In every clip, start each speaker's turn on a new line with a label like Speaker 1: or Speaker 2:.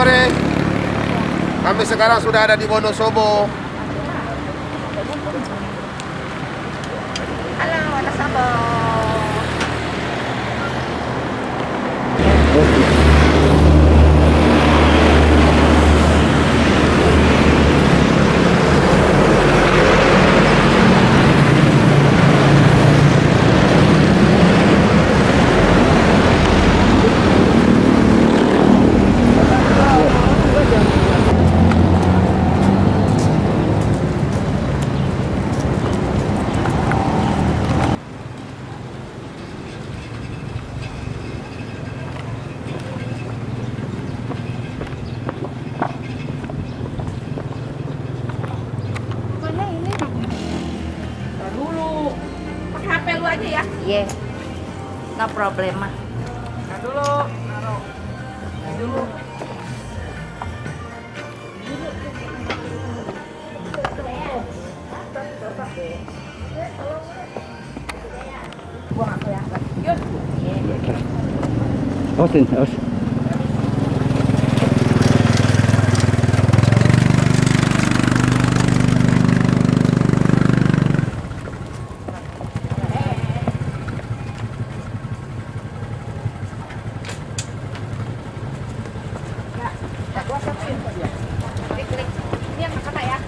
Speaker 1: sore. Kami sekarang sudah ada di Wonosobo.
Speaker 2: Halo, Wonosobo. Iya, no problem mah.
Speaker 3: Dulu, naruh. Dulu.
Speaker 2: Buang aku ya. Yuk.
Speaker 4: Awasin, awas.
Speaker 2: Klik. Ini yang makan ya?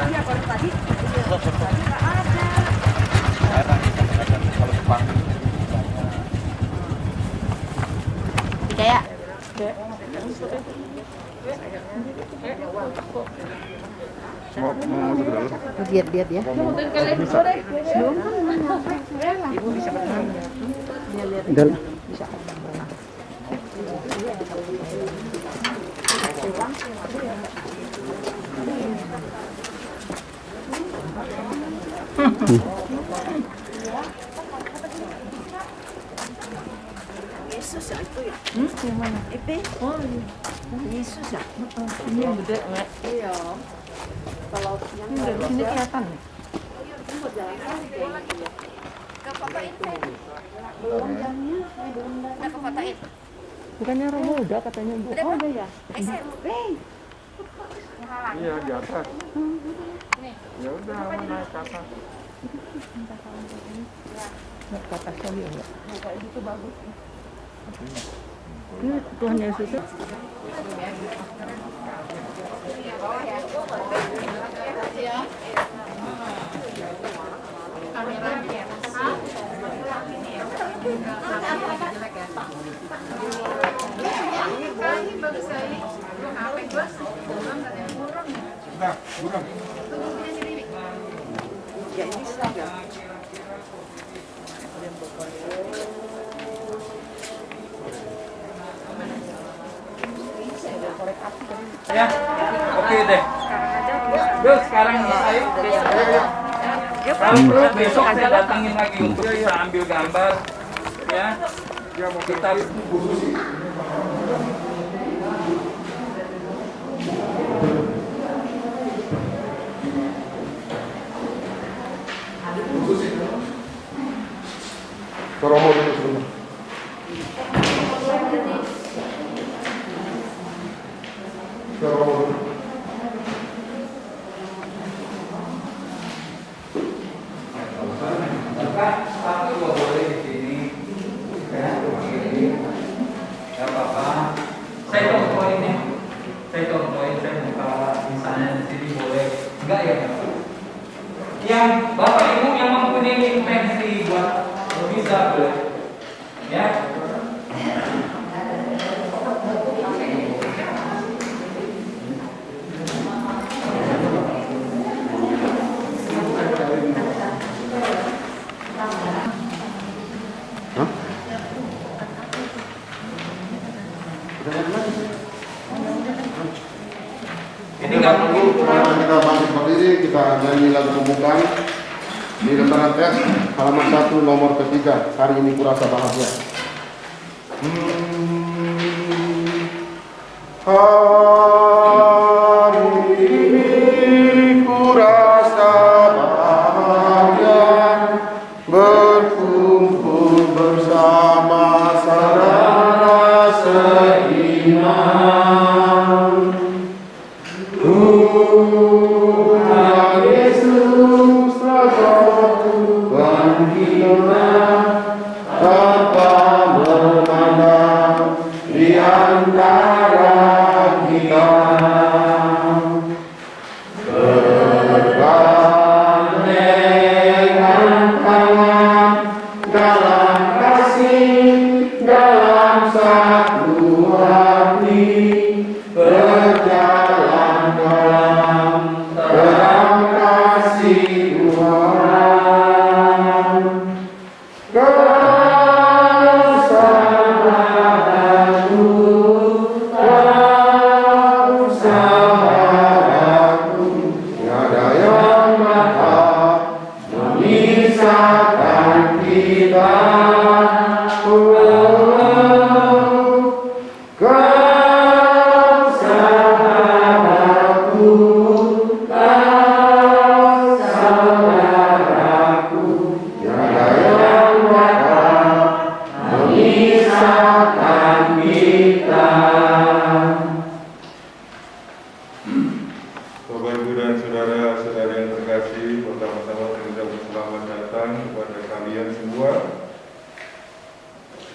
Speaker 2: Iya, kalau tadi nggak ada. Kayak lihat ya. Ibu bisa berenang. Dia lihat. Bisa berenang. Yesus ya itu ya? Yang mana? Itu? Oh Yesus ya? Ini yang gede nggak? Iya. Kalau yang dari sini kelihatan nih. Ke fotoin belum jamnya, belum ke fotoin.
Speaker 3: Bukannya orang muda katanya Bu.
Speaker 2: Oh udah ya? SMP.
Speaker 1: Iya, di atas. Ya udah, naik ke atas.
Speaker 3: Nggak ke atas lagi ya? Kayak gitu bagus. Ini Tuhan Yesus.
Speaker 5: Ya, oke deh. Yuk sekarang ayo. Kalau besok saya datangin lagi untuk bisa ambil gambar, ya. Kita
Speaker 1: Romo dulu sebentar. Romo dulu.
Speaker 5: Satu dua boleh di sini, ya, nggak apa-apa. Saya contohin ya, saya buka misalnya di sini boleh, enggak ya? Yang bapak ibu yang mempunyai intensi buat bisa boleh, ya. Ini nggak mungkin.
Speaker 1: Kita bangkit berdiri, kita nyanyi lagu pembukaan di lembaran tes halaman 1 nomor ketiga. Hari ini kurasa bahagia. Hari ini kurasa bahagia berkumpul bersama saudara. satu hati, berjalan dalam terang kasih Tuhan. Kau sahabatku, kau sahabatku, tiada yang dapat memisahkan kita.
Speaker 4: Bapak, Ibu, dan saudara-saudara yang terkasih, pertama-tama mengucapkan selamat datang kepada kalian semua.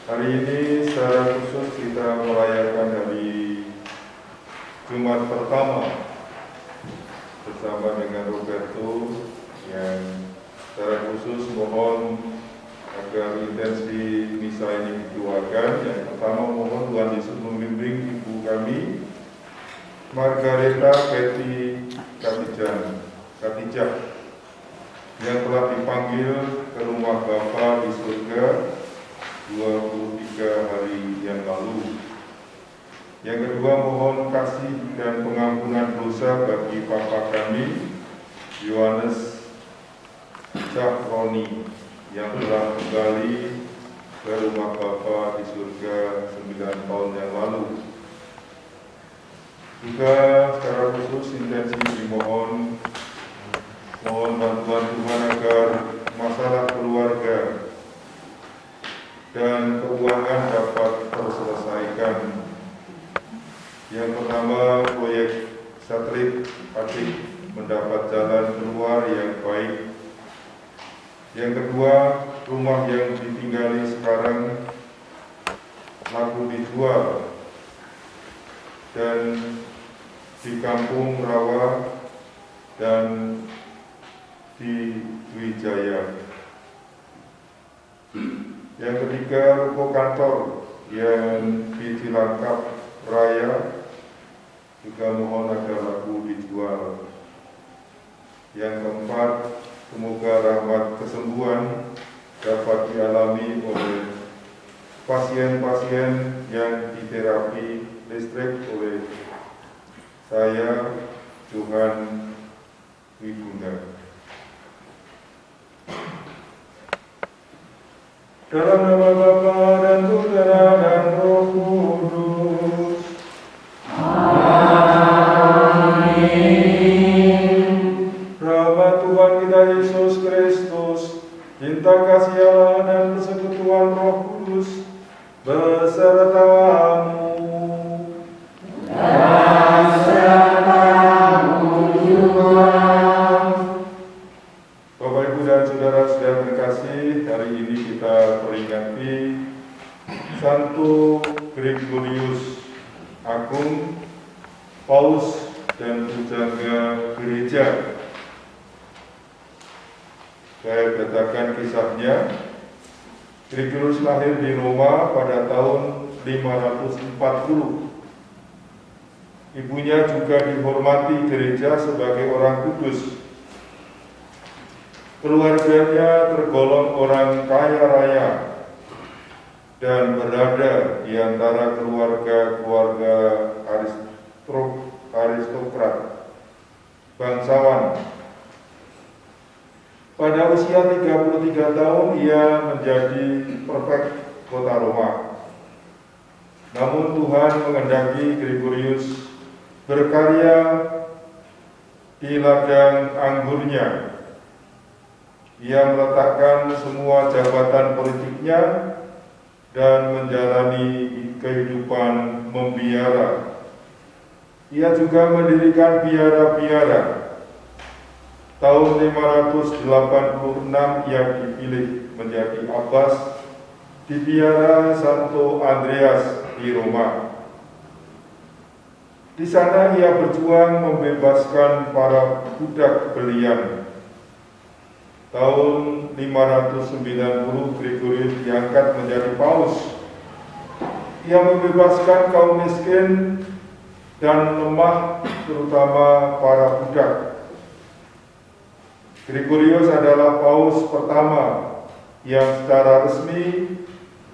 Speaker 4: Hari ini secara khusus kita merayakan hari Jumat pertama bersama dengan Roberto, yang secara khusus mohon agar intensi misa ini dikeluarkan. Yang pertama, mohon Tuhan Yesus membimbing ibu kami Margareta Betty Katijah yang telah dipanggil ke rumah Bapa di surga 23 hari yang lalu. Yang kedua, mohon kasih dan pengampunan dosa bagi Papa kami Yohanes Cahroni yang telah kembali ke rumah Bapa di surga 9 tahun yang lalu. Juga secara khusus intensi dimohon bantuan Tuhan agar masalah keluarga dan keuangan dapat terselesaikan. Yang pertama, proyek satelit Atik mendapat jalan keluar yang baik. Yang kedua, rumah yang ditinggali sekarang laku dijual dan di Kampung Rawa dan di Wijaya. Yang ketiga, ruko kantor yang di Cilangkap Raya juga mohon agar laku dijual. Yang keempat, semoga rahmat kesembuhan dapat dialami oleh pasien-pasien yang diterapi listrik oleh saya, Johan Wigunda. Dalam nama Bapa dan Putra dan Roh Kudus. Amin. Rahmat Tuhan kita Yesus Kristus, cinta kasih Allah dan persekutuan Roh Kudus besertamu. Bapak, Ibu, dan saudara-saudara terkasih, hari ini kita peringati Santo Gregorius Agung, Paus dan Pujangga Gereja. Saya katakan kisahnya. Gregorius lahir di Roma pada tahun 540. Ibunya juga dihormati gereja sebagai orang kudus. Keluarganya tergolong orang kaya raya dan berada di antara keluarga aristokrat bangsawan. Pada usia 33 tahun ia menjadi prefek kota Roma. Namun Tuhan mengendaki Gregorius berkarya di ladang anggurnya. Ia meletakkan semua jabatan politiknya dan menjalani kehidupan membiara. Ia juga mendirikan biara-biara. Tahun 586 ia dipilih menjadi abbas di biara Santo Andreas di Roma. Di sana ia berjuang membebaskan para budak belian. Tahun 590 Gregorius diangkat menjadi paus Ia membebaskan kaum miskin dan lemah, terutama para budak. Gregorius adalah paus pertama yang secara resmi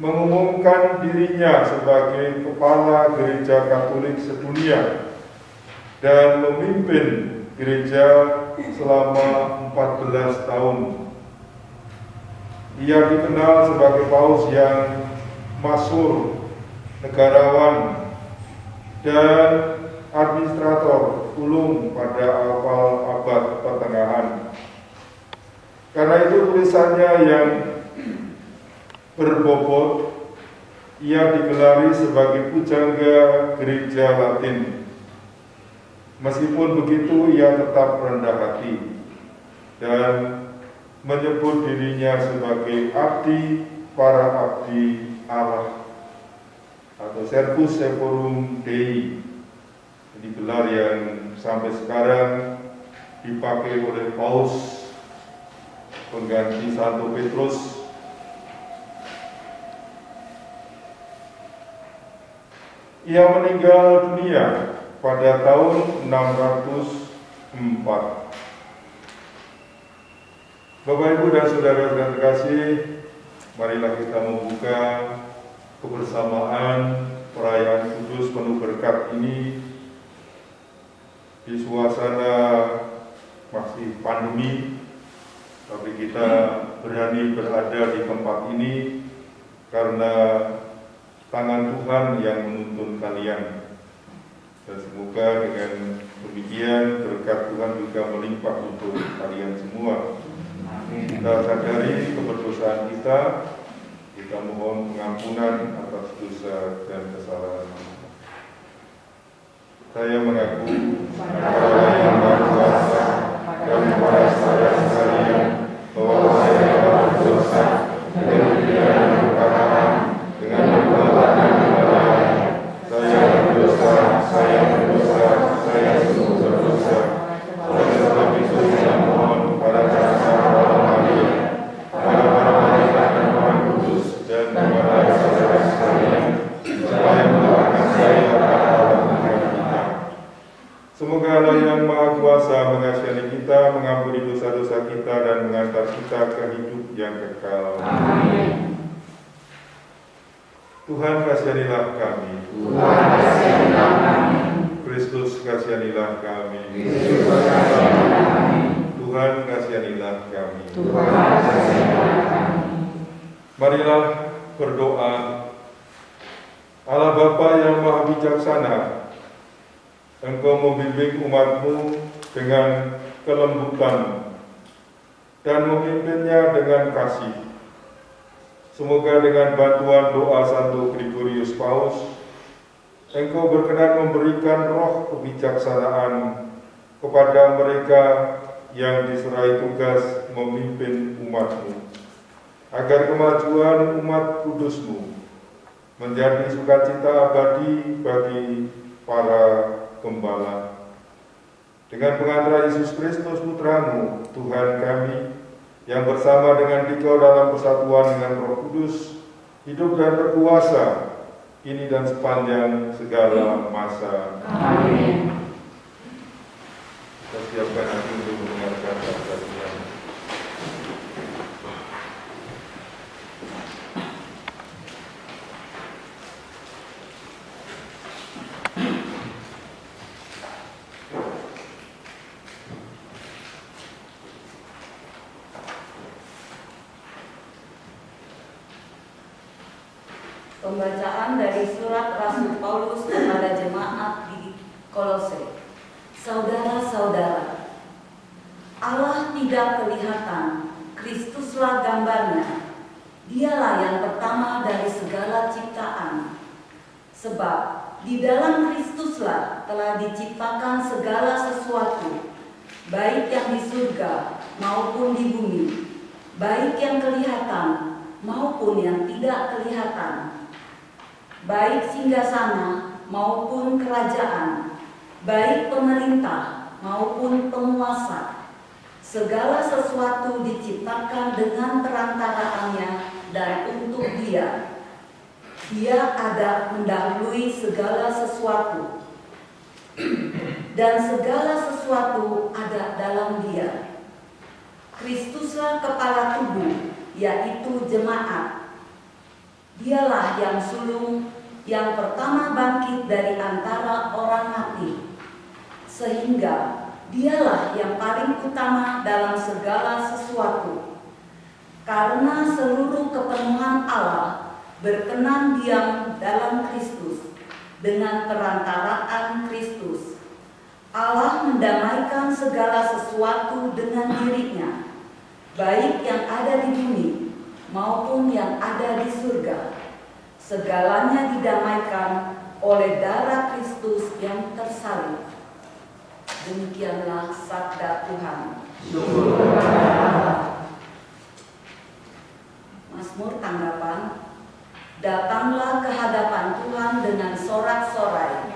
Speaker 4: mengumumkan dirinya sebagai kepala gereja Katolik sedunia dan memimpin gereja selama 14 tahun. Ia dikenal sebagai paus yang masyhur, negarawan, dan administrator ulung pada awal abad pertengahan. Karena itu tulisannya yang berbobot, ia digelari sebagai pujangga gereja Latin. Meskipun begitu, ia tetap rendah hati dan menyebut dirinya sebagai abdi para abdi Allah atau Servus Servorum Dei. Jadi gelar yang sampai sekarang dipakai oleh paus pengganti Santo Petrus. Ia meninggal dunia pada tahun 604. Bapak, Ibu, dan Saudara yang terkasih, marilah kita membuka kebersamaan perayaan kudus penuh berkat ini di suasana masih pandemi, tapi kita berani berada di tempat ini karena tangan Tuhan yang menuntun kalian. Dan semoga dengan demikian berkat Tuhan juga melimpah untuk kalian semua. Kita sadari keberdosaan kita mohon pengampunan atas dosa dan kesalahan. Saya mengaku Allah yang Maha Kuasa dan kepada saya sekalian bahwa saya telah berdosa dengan pikiran dan perkataan, dengan perbuatan dan kelalaian. Saya berdosa, saya sungguh berdosa. Oleh sebab itu saya mohon kepada jasa Allah Maria, kepada para malaikat dan Roh Kudus, dan kepada saudara sekalian, supaya mendoakan saya dalam Tuhan kita. Semoga Allah yang Maha Kuasa mengasihani kita, mengampuni dosa-dosa kita, dan mengantar kita ke hidup yang kekal. Amin. Tuhan kasihanilah kami.
Speaker 6: Tuhan kasihanilah kami.
Speaker 4: Kristus kasihanilah kami.
Speaker 6: Kristus kasihanilah kami.
Speaker 4: Tuhan kasihanilah kami.
Speaker 6: Tuhan kasihanilah kami.
Speaker 4: Marilah berdoa. Allah Bapa yang Maha Bijaksana, Engkau membimbing umat-Mu dengan kelembutan dan memimpinnya dengan kasih. Semoga dengan bantuan doa Santo Gregorius Paus, Engkau berkenan memberikan roh kebijaksanaan kepada mereka yang diserai tugas memimpin umat-Mu, agar kemajuan umat kudus-Mu menjadi sukacita abadi bagi para gembala. Dengan pengantar Yesus Kristus Putra-Mu, Tuhan kami, yang bersama dengan Dikau dalam persatuan dengan Roh Kudus, hidup dan berkuasa kini dan sepanjang segala masa.
Speaker 6: Amin.
Speaker 4: Kita siapkan hati untuk mendengarkan sabda Tuhan.
Speaker 7: Pembacaan dari surat Rasul Paulus kepada jemaat di Kolose. Saudara-saudara, Allah tidak kelihatan, Kristuslah gambarnya. Dialah yang pertama dari segala ciptaan. Sebab di dalam Kristuslah telah diciptakan segala sesuatu, baik yang di surga maupun di bumi, baik yang kelihatan maupun yang tidak kelihatan, baik singgasana maupun kerajaan, baik pemerintah maupun penguasa. Segala sesuatu diciptakan dengan perantaraannya dan untuk Dia. Dia ada mendahului segala sesuatu, dan segala sesuatu ada dalam Dia. Kristuslah kepala tubuh, yaitu jemaat. Dialah yang sulung, yang pertama bangkit dari antara orang mati, sehingga Dialah yang paling utama dalam segala sesuatu. Karena seluruh kepenuhan Allah berkenan diam dalam Kristus, dengan perantaraan Kristus. Allah mendamaikan segala sesuatu dengan dirinya, baik yang ada di bumi maupun yang ada di surga. Segalanya didamaikan oleh darah Kristus yang tersalib. Demikianlah sabda Tuhan. Mazmur tanggapan. Datanglah ke hadapan Tuhan dengan sorak-sorai.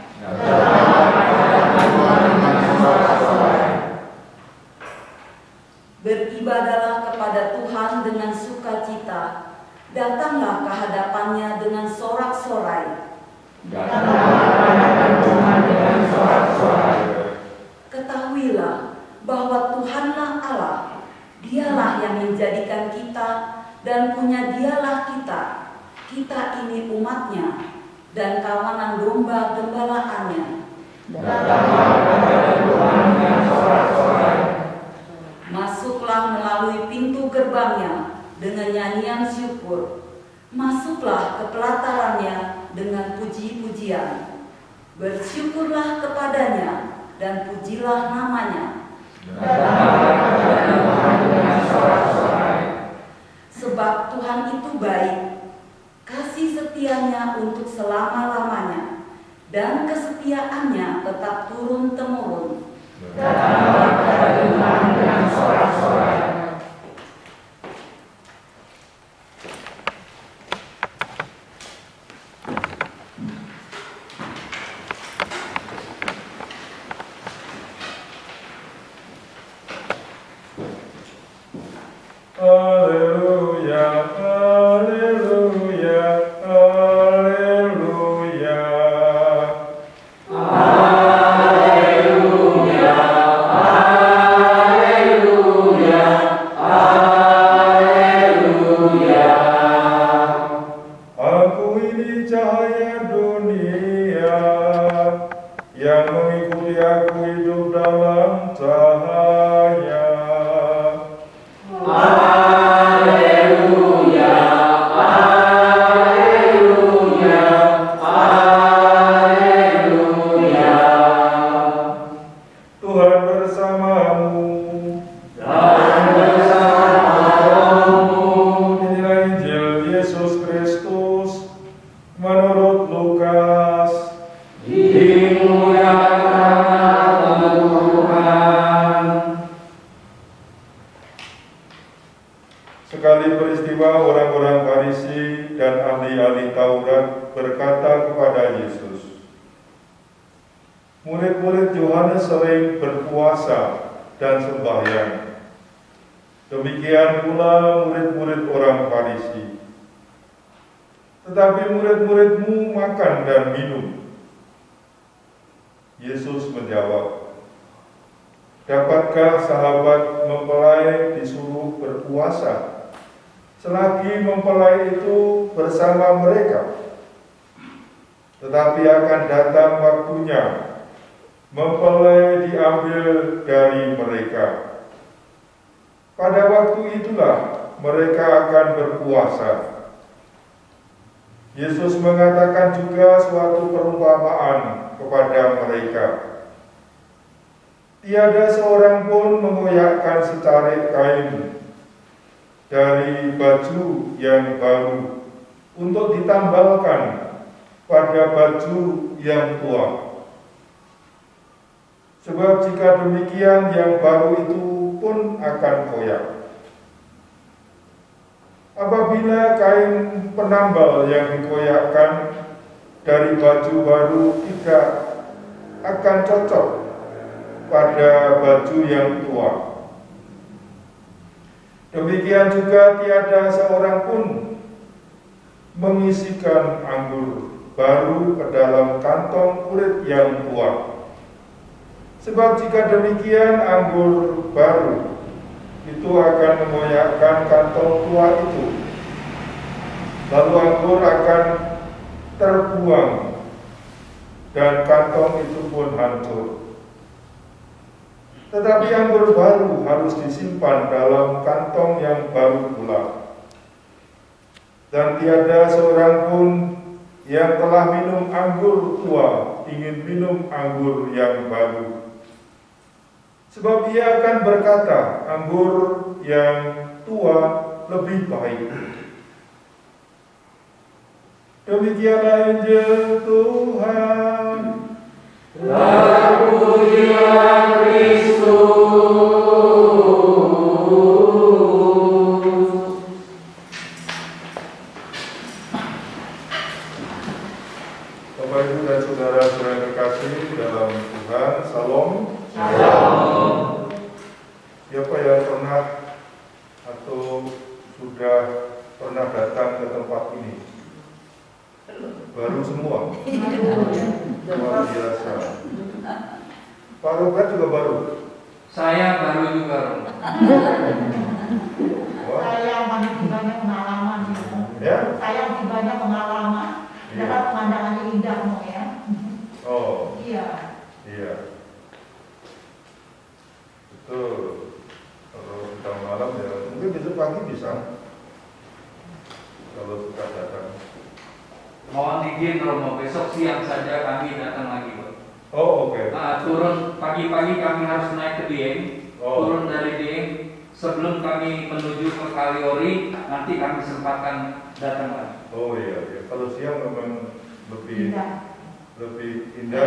Speaker 7: Beribadahlah kepada Tuhan dengan sukacita. Datanglah ke hadapannya dengan sorak-sorai. Ketahuilah bahwa Tuhanlah Allah. Dialah yang menjadikan kita dan punya Dialah kita. Kita ini umatnya dan kawanan domba gembalaannya. Masuklah melalui pintu gerbangnya dengan nyanyian syukur. Masuklah ke pelatarannya dengan puji-pujian. Bersyukurlah kepadanya dan pujilah namanya. Sebab Tuhan itu baik. Kasih setianya untuk selama-lamanya, dan kesetiaannya tetap turun-temurun.
Speaker 4: Haleluya, haleluya, haleluya. Aku ini cahaya dunia, yang mengikuti aku hidup dalam cahaya. Tuhan bersamamu. Inilah Injil Yesus Kristus menurut Lukas. Sekali peristiwa orang-orang Farisi dan ahli-ahli Taurat berkata kepada Yesus, murid-murid Yohanes sering berpuasa dan sembahyang. Demikian pula murid-murid orang Farisi. Tetapi murid-muridmu makan dan minum. Yesus menjawab, dapatkah sahabat mempelai disuruh berpuasa selagi mempelai itu bersama mereka? Tetapi akan datang waktunya mempelai diambil dari mereka. Pada waktu itulah mereka akan berpuasa. Yesus mengatakan juga suatu perumpamaan kepada mereka. Tiada seorang pun mengoyakkan secarik kain dari baju yang baru untuk ditambalkan pada baju yang tua. Sebab jika demikian, yang baru itu pun akan koyak. Apabila kain penambal yang dikoyakkan dari baju baru tidak akan cocok pada baju yang tua, demikian juga tiada seorang pun mengisikan anggur baru ke dalam kantong kulit yang tua. Sebab jika demikian, anggur baru itu akan mengoyakkan kantong tua itu, lalu anggur akan terbuang dan kantong itu pun hancur. Tetapi anggur baru harus disimpan dalam kantong yang baru pula. Dan tiada seorang pun yang telah minum anggur tua ingin minum anggur yang baru. Sebab ia akan berkata, anggur yang tua lebih baik. Demikianlah Injil Tuhan.
Speaker 6: Terpujilah Kristus.
Speaker 4: Bapak Ibu dan saudara-saudara yang terkasih dalam Tuhan, Salam.
Speaker 6: Shalom.
Speaker 4: Siapa yang pernah atau sudah pernah datang ke tempat ini? Baru semua. Luar biasa. Pak Robert juga baru.
Speaker 5: Saya baru juga.
Speaker 4: Wah,
Speaker 8: Saya masih banyak pengalaman.
Speaker 4: ya?
Speaker 8: Saya masih banyak pengalaman.
Speaker 4: Iya.
Speaker 8: Dapat pemandangan indah, Mo, ya.
Speaker 4: Oh,
Speaker 8: Iya.
Speaker 4: iya. Betul. Kalau kita malam ya, mungkin besok pagi bisa. Kalau suka datang.
Speaker 5: Mohon izin Romo, besok siang saja kami datang lagi, Pak.
Speaker 4: Oh, oke.
Speaker 5: Turun pagi-pagi kami harus naik ke Dieng,
Speaker 4: Oh.
Speaker 5: turun dari Dieng. Sebelum kami menuju ke Kaliori, nanti kami sempatkan datang lagi.
Speaker 4: Oh iya, iya. Kalau siang memang lebih
Speaker 8: Indah.
Speaker 4: lebih
Speaker 7: Ya,
Speaker 4: indah.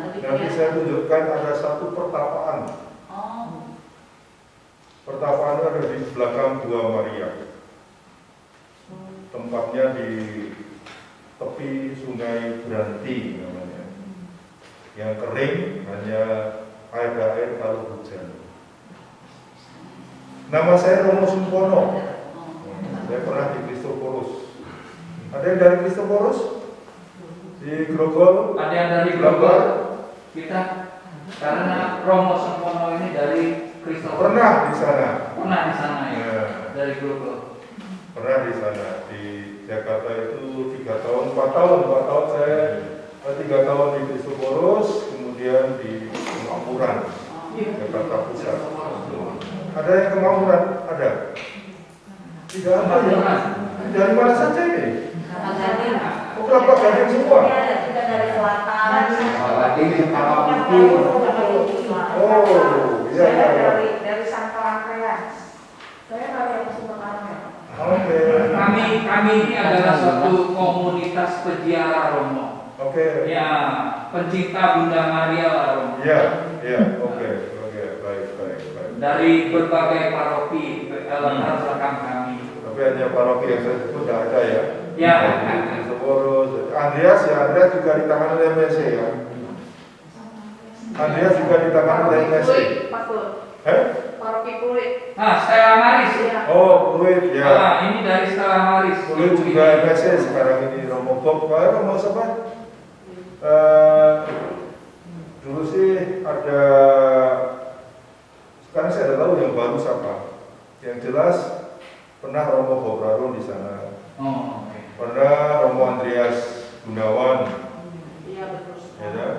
Speaker 7: lebih
Speaker 4: Nanti
Speaker 7: indah.
Speaker 4: saya tunjukkan ada satu pertapaan.
Speaker 7: Oh,
Speaker 4: Pertapaan ada di belakang Gua Maria. Tempatnya di tepi Sungai Beranti namanya. Yang kering hanya air kalau hujan. Nama saya Romo Sumpono. Saya pernah di Kristoforus. Ada yang dari Kristoforus? Di Grogol?
Speaker 5: Ada yang dari Grogol, kita karena Romo Sempono ini dari Kristofor.
Speaker 4: Pernah di sana.
Speaker 5: Pernah di sana ya,
Speaker 4: Ya.
Speaker 5: dari Grogol.
Speaker 4: Pernah di sana. Di Jakarta itu 3 tahun, 4 tahun. 4 tahun saya 3 tahun di Kristoforus, kemudian di Kemamuran, Jakarta Pusat. Ada yang Kemamuran? Ada? Tidak ada ya? Dari mana saja ini?
Speaker 7: Kelapa Gading.
Speaker 4: Oh, Kelapa Gading semua?
Speaker 7: Ini ada juga dari selatan.
Speaker 6: Gading, Kelapa Putih.
Speaker 4: Oh, iya, iya, iya.
Speaker 8: Dari Sangkarangkreas. Saya dari yang Sumberkarang.
Speaker 4: Oke.
Speaker 5: Kami ini adalah suatu komunitas peziarah Romo.
Speaker 4: Oke.
Speaker 5: Ya, pencinta Bunda Maria lah Romo.
Speaker 4: Iya, iya, oke, baik.
Speaker 5: Dari berbagai paroki latar belakang kami.
Speaker 4: Tapi hanya paroki yang saya sebut tidak ada ya.
Speaker 5: Ya.
Speaker 4: Kristoforus, Andreas juga ditangani oleh MSC ya. Andreas juga ditangani oleh MSC.
Speaker 8: Paroki Kulit.
Speaker 5: Nah, Stella Maris.
Speaker 4: Oh, Kulit ya.
Speaker 5: Nah, ini dari Stella Maris.
Speaker 4: Kulit juga MSC sekarang ini Romo Bob. Romo siapa? Dulu sih ada, sekarang saya tidak tahu yang baru siapa. Yang jelas pernah Romo Bob Rarun di sana.
Speaker 5: Oh, oke.
Speaker 4: Pernah Romo Andreas Gunawan.
Speaker 8: Iya, betul.
Speaker 4: Ya, kan?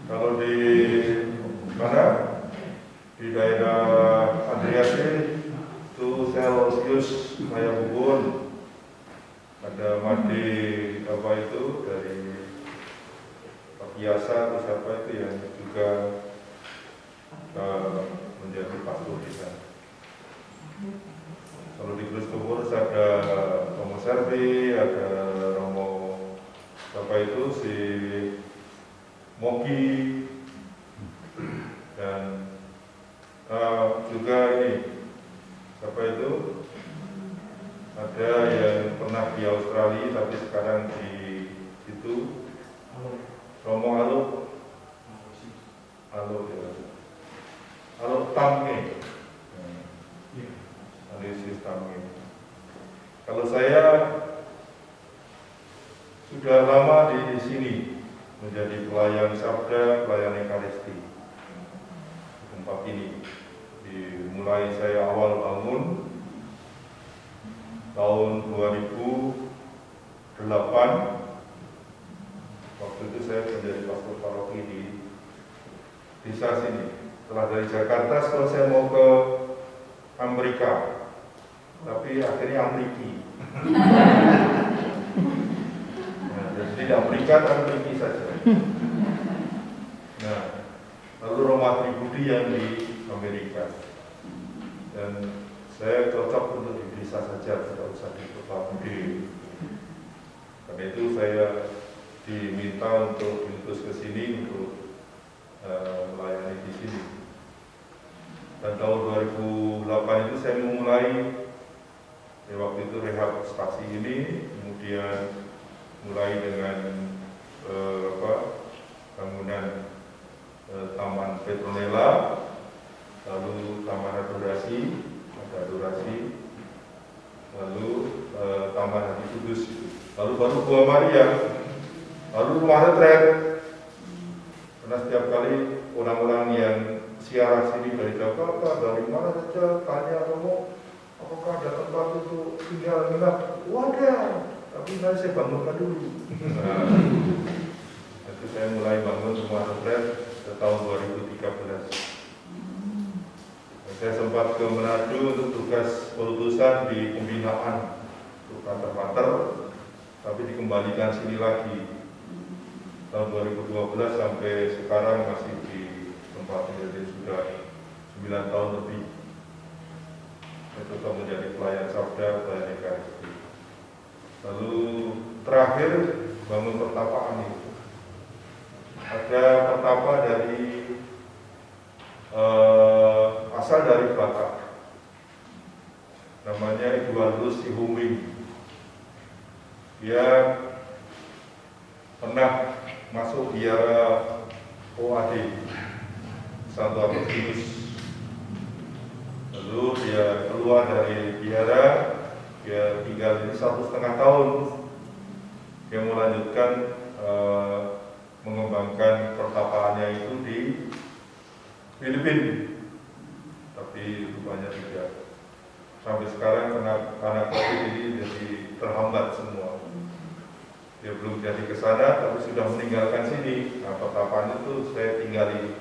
Speaker 4: Kalau di mana? Di daerah Andreas itu Celsius Maya Bubun. Ada Made apa itu dari biasa atau siapa itu yang juga menjadi pastor di sana. Kalau di Kristoforus ada Romo Servi, ada Romo apa itu si Moki, dan juga ini apa itu ada yang pernah di Australia tapi sekarang di situ. Romo Alo Tamke, Alexis Tamke. Kalau saya menjadi pelayan sabda, pelayan ekaristi di tempat ini. Dimulai saya awal bangun tahun 2008. Waktu itu saya menjadi pastor paroki di desa sini. Setelah dari Jakarta, setelah saya mau ke Amerika, tapi akhirnya Amriki. Nah, jadi tidak Amerika, tapi Amriki saja. Nah, lalu Roma Tribudi yang di Amerika. Dan saya cocok untuk di desa saja, tidak usah di kota gede. Karena itu saya diminta untuk diutus ke sini untuk melayani di sini. Dan tahun 2008 itu saya memulai waktu itu rehab stasi ini, kemudian mulai dengan bangunan Taman Petronella, lalu Taman Adorasi, lalu Taman Hati Kudus, lalu baru Gua Maria, lalu Rumah Retret. Karena setiap kali orang-orang yang siaran sini dari Jakarta, dari mana saja tanya Romo, apakah ada tempat untuk tinggal nginap? Wadah, tapi nanti saya bangunkan dulu. Nah, itu saya mulai bangun Rumah Retret tahun 2013. Saya sempat ke Manado untuk tugas pelutusan di pembinaan untuk pater-pater, tapi dikembalikan sini lagi tahun 2012 sampai sekarang masih di tempat ini, jadi sudah 9 tahun lebih. Saya tetap menjadi pelayan sabda, pelayan ekaristi. Lalu terakhir bangun pertapaan itu. Ada pertapa dari asal dari Batak, namanya Eduardus Sihuming. Dia pernah masuk biara OAD Santo Agustinus. Lalu dia keluar dari biara, dia tinggal di 1,5 tahun. Dia melanjutkan mengembangkan pertapaannya itu di Filipina, tapi rupanya tidak. Sampai sekarang karena COVID ini jadi terhambat semua. Dia belum jadi ke sana, tapi sudah meninggalkan sini. Nah, pertapaan itu saya tinggali.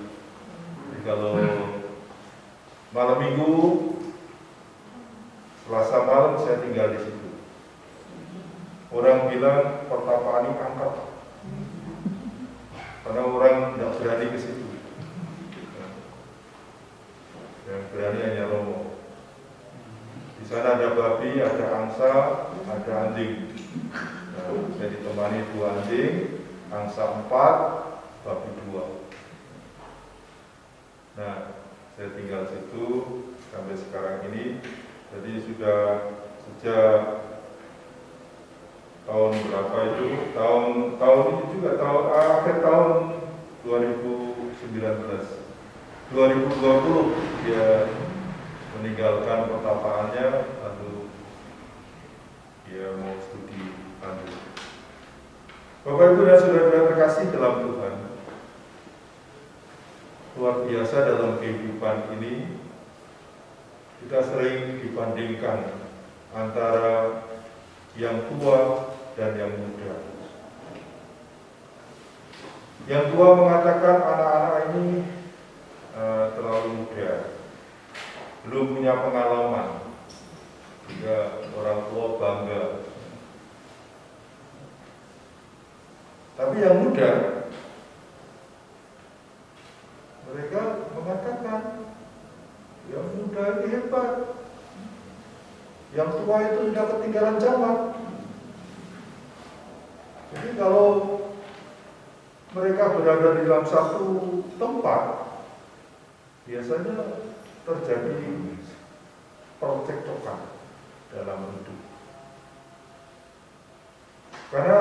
Speaker 4: Jadi kalau malam minggu, Selasa malam saya tinggal di situ. Orang bilang pertapaan ini angkat, karena orang tidak berani ke situ. Yang berani hanya Romo. Di sana ada babi, ada angsa, ada anjing. Nah, saya ditemani 2 anjing, angsa 4, babi 2. Nah, saya tinggal situ sampai sekarang ini. Jadi sudah sejak tahun berapa itu? Tahun ini juga akhir tahun 2019. 2020 dia meninggalkan pertapaannya, lalu dia mau studi lanjut. Bapak Ibu dan Saudara terkasih dalam Tuhan, luar biasa dalam kehidupan ini kita sering dibandingkan antara yang tua dan yang muda. Yang tua mengatakan anak-anak ini terlalu muda, belum punya pengalaman, sehingga orang tua bangga. Tapi yang muda, mereka mengatakan yang muda ini hebat, yang tua itu sudah ketinggalan zaman. Jadi kalau mereka berada di dalam satu tempat, biasanya terjadi percekcokan dalam hidup. Karena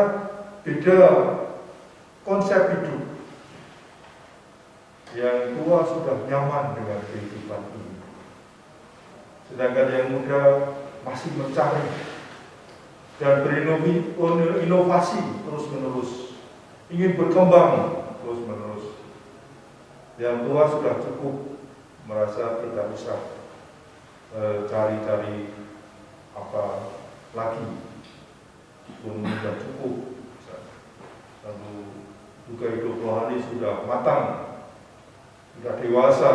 Speaker 4: beda konsep hidup. Yang tua sudah nyaman dengan kehidupan ini, sedangkan yang muda masih mencari dan berinovasi terus-menerus. ingin berkembang terus-menerus. Yang tua sudah cukup, merasa tidak usah cari-cari apa lagi, pun sudah cukup. Lalu juga hidup rohani sudah matang, sudah dewasa,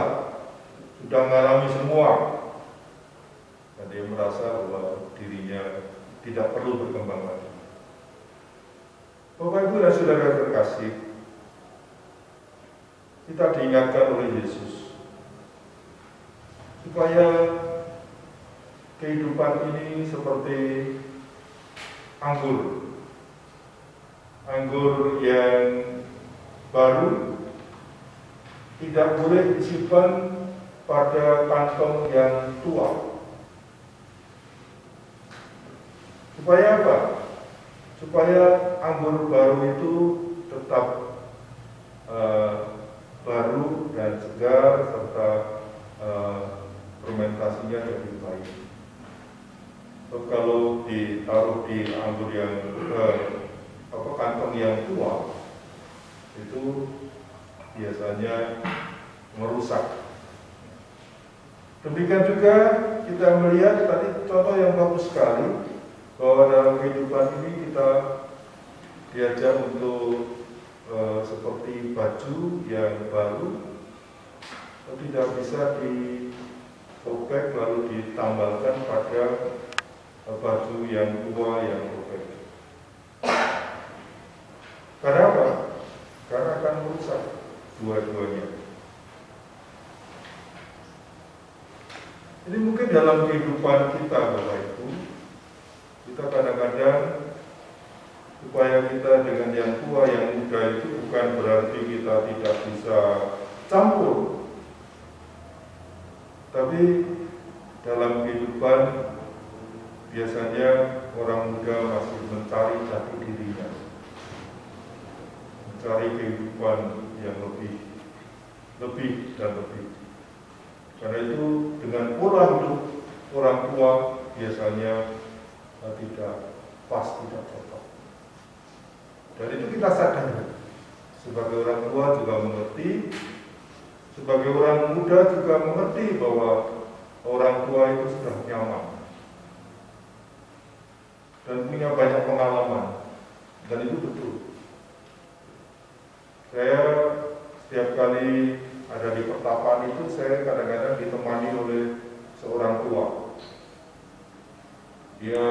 Speaker 4: sudah mengalami semua, dan dia merasa bahwa dirinya tidak perlu berkembang lagi. Bapak Ibu dan Saudara terkasih, kita diingatkan oleh Yesus supaya kehidupan ini seperti anggur yang baru tidak boleh disimpan pada kantong yang tua. Supaya apa? Supaya anggur baru itu tetap baru dan segar serta fermentasinya lebih baik. Kalau ditaruh di anggur yang kantong yang tua, itu biasanya merusak. Demikian juga kita melihat tadi contoh yang bagus sekali, bahwa dalam kehidupan ini kita diajak untuk seperti baju yang baru, tidak bisa disobek lalu ditambalkan pada baju yang tua yang robek. Karena apa? Karena akan merusak dua-duanya. Ini mungkin dalam kehidupan kita, Bapak Ibu, kita kadang-kadang upaya kita dengan yang tua, yang muda itu bukan berarti kita tidak bisa campur. Tapi dalam kehidupan biasanya orang muda masih mencari jati dirinya, mencari kehidupan yang lebih dan lebih. Karena itu dengan pola hidup orang tua biasanya tidak pas, tidak cocok. Dan itu kita sadari. Sebagai orang tua juga mengerti, sebagai orang muda juga mengerti bahwa orang tua itu sudah nyaman dan punya banyak pengalaman, dan itu betul. Saya setiap kali ada di pertapaan itu, saya kadang-kadang ditemani oleh seorang tua. Dia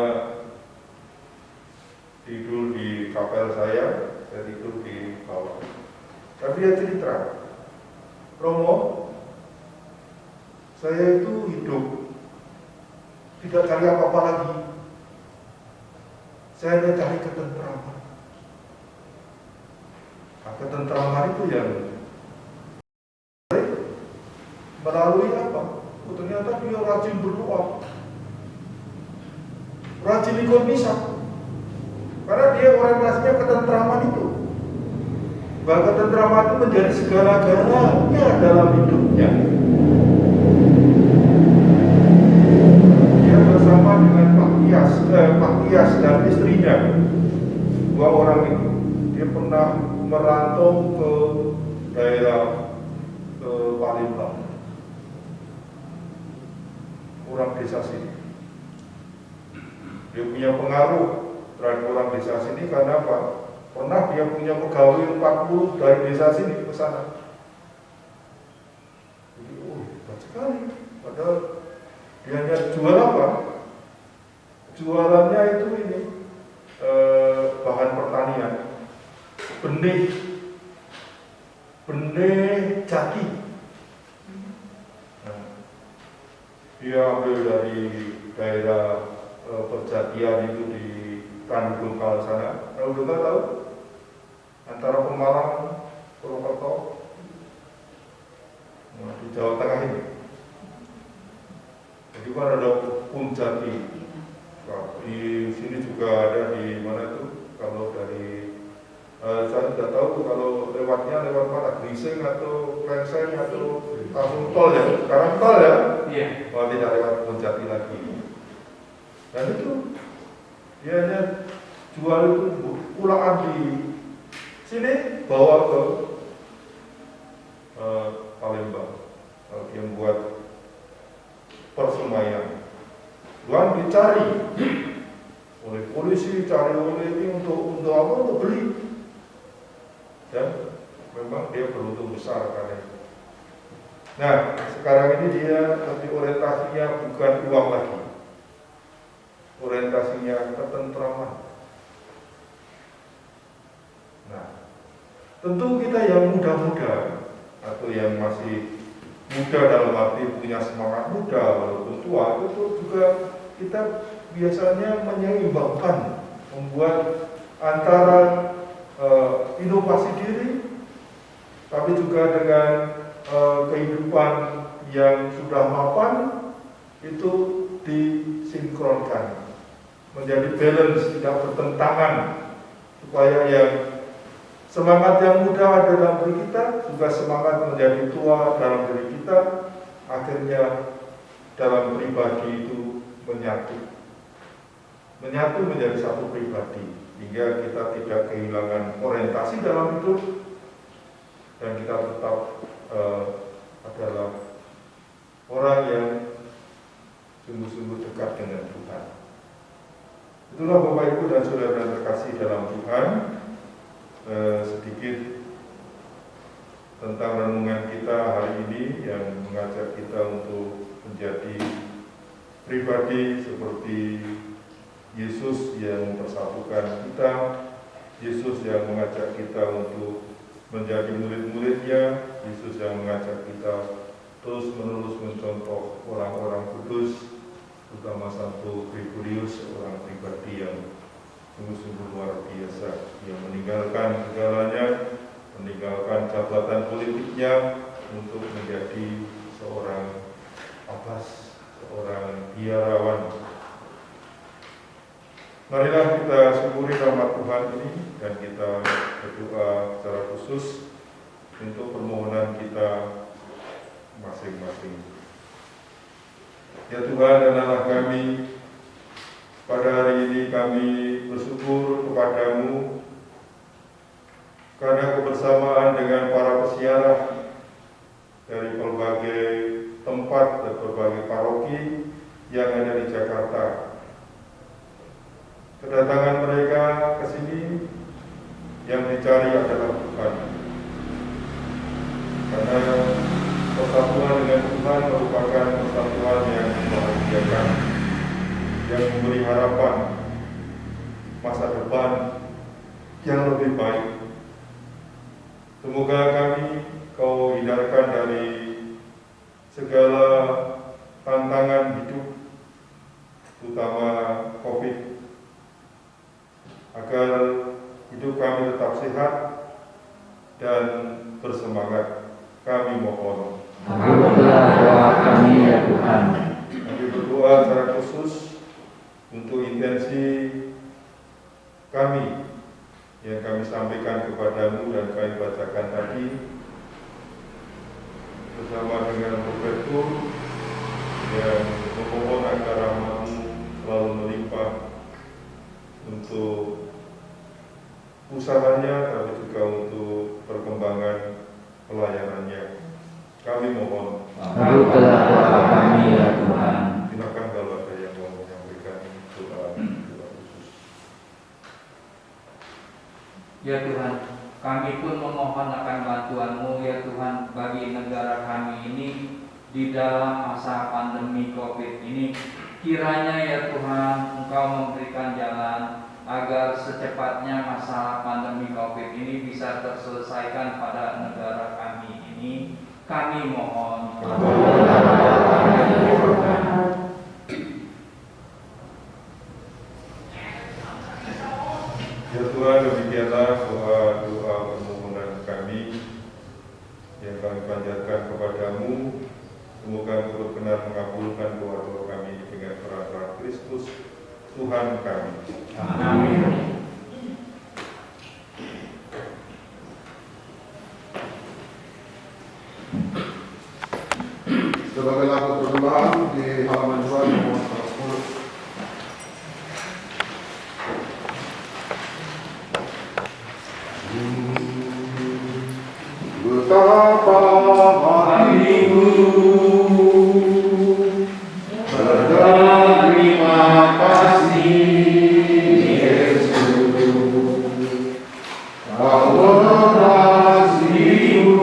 Speaker 4: tidur di kapel saya tidur di bawah. Tapi dia cerita, Romo, saya itu hidup tidak cari apa-apa lagi. Saya hanya cari ketentraman. Nah, ketentraman itu yang melalui apa? Ternyata dia rajin berdoa, rajin ikut misa, karena dia orientasinya ketentraman itu. Bahwa ketentraman itu menjadi segala-galanya dalam hidupnya. Dia bersama dengan Pak Tias dan istrinya, dua orang itu. Dia pernah merantau ke daerah Palembang, orang desa sini. Dia punya pengaruh terhadap orang desa sini karena apa? Pernah dia punya pegawai 40 dari desa sini ke sana. Jadi, hebat sekali. Padahal dia hanya jual apa? Jualannya itu ini bahan pertanian, benih jati. Nah, dia ambil dari daerah perjatian itu di Tanjung Kal sana. Kalau dengar tahu? Antara Pemalang, Purwokerto, di Jawa Tengah ini. Jadi kan ada Punjati. Nah, di sini juga ada di mana itu? Kalau dari saya tidak tahu kalau lewatnya lewat mana, Grising atau Klenseng atau langsung tol ya. Sekarang tol ya.
Speaker 5: Iya.
Speaker 4: Oh, tidak lewat Punjati lagi. Dan itu dia hanya jual itu pulaan di Sini bawa ke Palembang, yang buat persembahyang. Tuhan dicari oleh polisi, cari oleh ini untuk apa? Untuk beli. Dan memang dia beruntung besar karena itu. Nah, sekarang ini dia lebih orientasinya bukan uang lagi, orientasinya ketentraman. Nah, tentu kita yang muda-muda atau yang masih muda dalam arti punya semangat muda walaupun tua, itu juga kita biasanya menyeimbangkan, membuat antara inovasi diri, tapi juga dengan kehidupan yang sudah mapan itu disinkronkan, menjadi balance, tidak bertentangan, supaya yang semangat yang muda ada dalam diri kita, juga semangat menjadi tua dalam diri kita, akhirnya dalam pribadi itu menyatu menjadi satu pribadi, hingga kita tidak kehilangan orientasi dalam hidup, dan kita tetap adalah orang yang sungguh-sungguh dekat dengan Tuhan. Itulah Bapak Ibu dan Saudara yang terkasih dalam Tuhan, sedikit tentang renungan kita hari ini yang mengajak kita untuk menjadi pribadi seperti Yesus yang mempersatukan kita, Yesus yang mengajak kita untuk menjadi murid-muridnya, Yesus yang mengajak kita terus-menerus mencontoh orang-orang kudus, terutama Santo Gregorius, seorang pribadi yang sungguh-sungguh luar biasa, yang meninggalkan segalanya, meninggalkan jabatan politiknya untuk menjadi seorang abbas, seorang biarawan. Marilah kita syukuri rahmat Tuhan ini dan kita berdoa secara khusus untuk permohonan kita masing-masing. Ya Tuhan dan Allah kami, pada hari ini kami bersyukur kepadamu karena kebersamaan dengan para pesiarah dari berbagai tempat dan berbagai paroki yang ada di Jakarta. Kedatangan mereka ke sini yang dicari adalah Tuhan. Karena persatuan dengan Tuhan merupakan persatuan yang membahagiakan, yang memberi harapan masa depan yang lebih baik. Semoga kami Kau hindarkan dari segala tantangan hidup, terutama COVID, agar hidup kami tetap sehat dan bersemangat. Kami mohon.
Speaker 6: Kabulkanlah doa kami ya Tuhan.
Speaker 4: Kami berdoa secara khusus untuk intensi kami yang kami sampaikan kepadamu dan kami bacakan tadi, bersama dengan Profesor yang memohon agar rahmat-Mu selalu melimpah untuk usahanya, tapi juga untuk perkembangan pelayanannya. Kami mohon.
Speaker 6: Kabulkanlah doa kami ya Tuhan.
Speaker 4: Silakan kalau ada yang mau menyampaikan doa khusus.
Speaker 5: Ya Tuhan, kami pun memohon akan bantuan-Mu ya Tuhan bagi negara kami ini di dalam masa pandemi COVID ini. Kiranya ya Tuhan Engkau memberikan jalan agar secepatnya masalah pandemi COVID ini bisa terselesaikan pada negara kami ini. Kami mohon.
Speaker 4: Ya Tuhan, demikianlah doa permohonan kami yang kami panjatkan kepadamu. Semoga Engkau benar mengabulkan doa-doa kami dengan peran Kristus Tuhan kami.
Speaker 5: Amin.
Speaker 1: Sebagai lagu persembahan di halaman 2 nomor 10. betapa hatiku berterima kasih Yesus, Kau mengasihiku,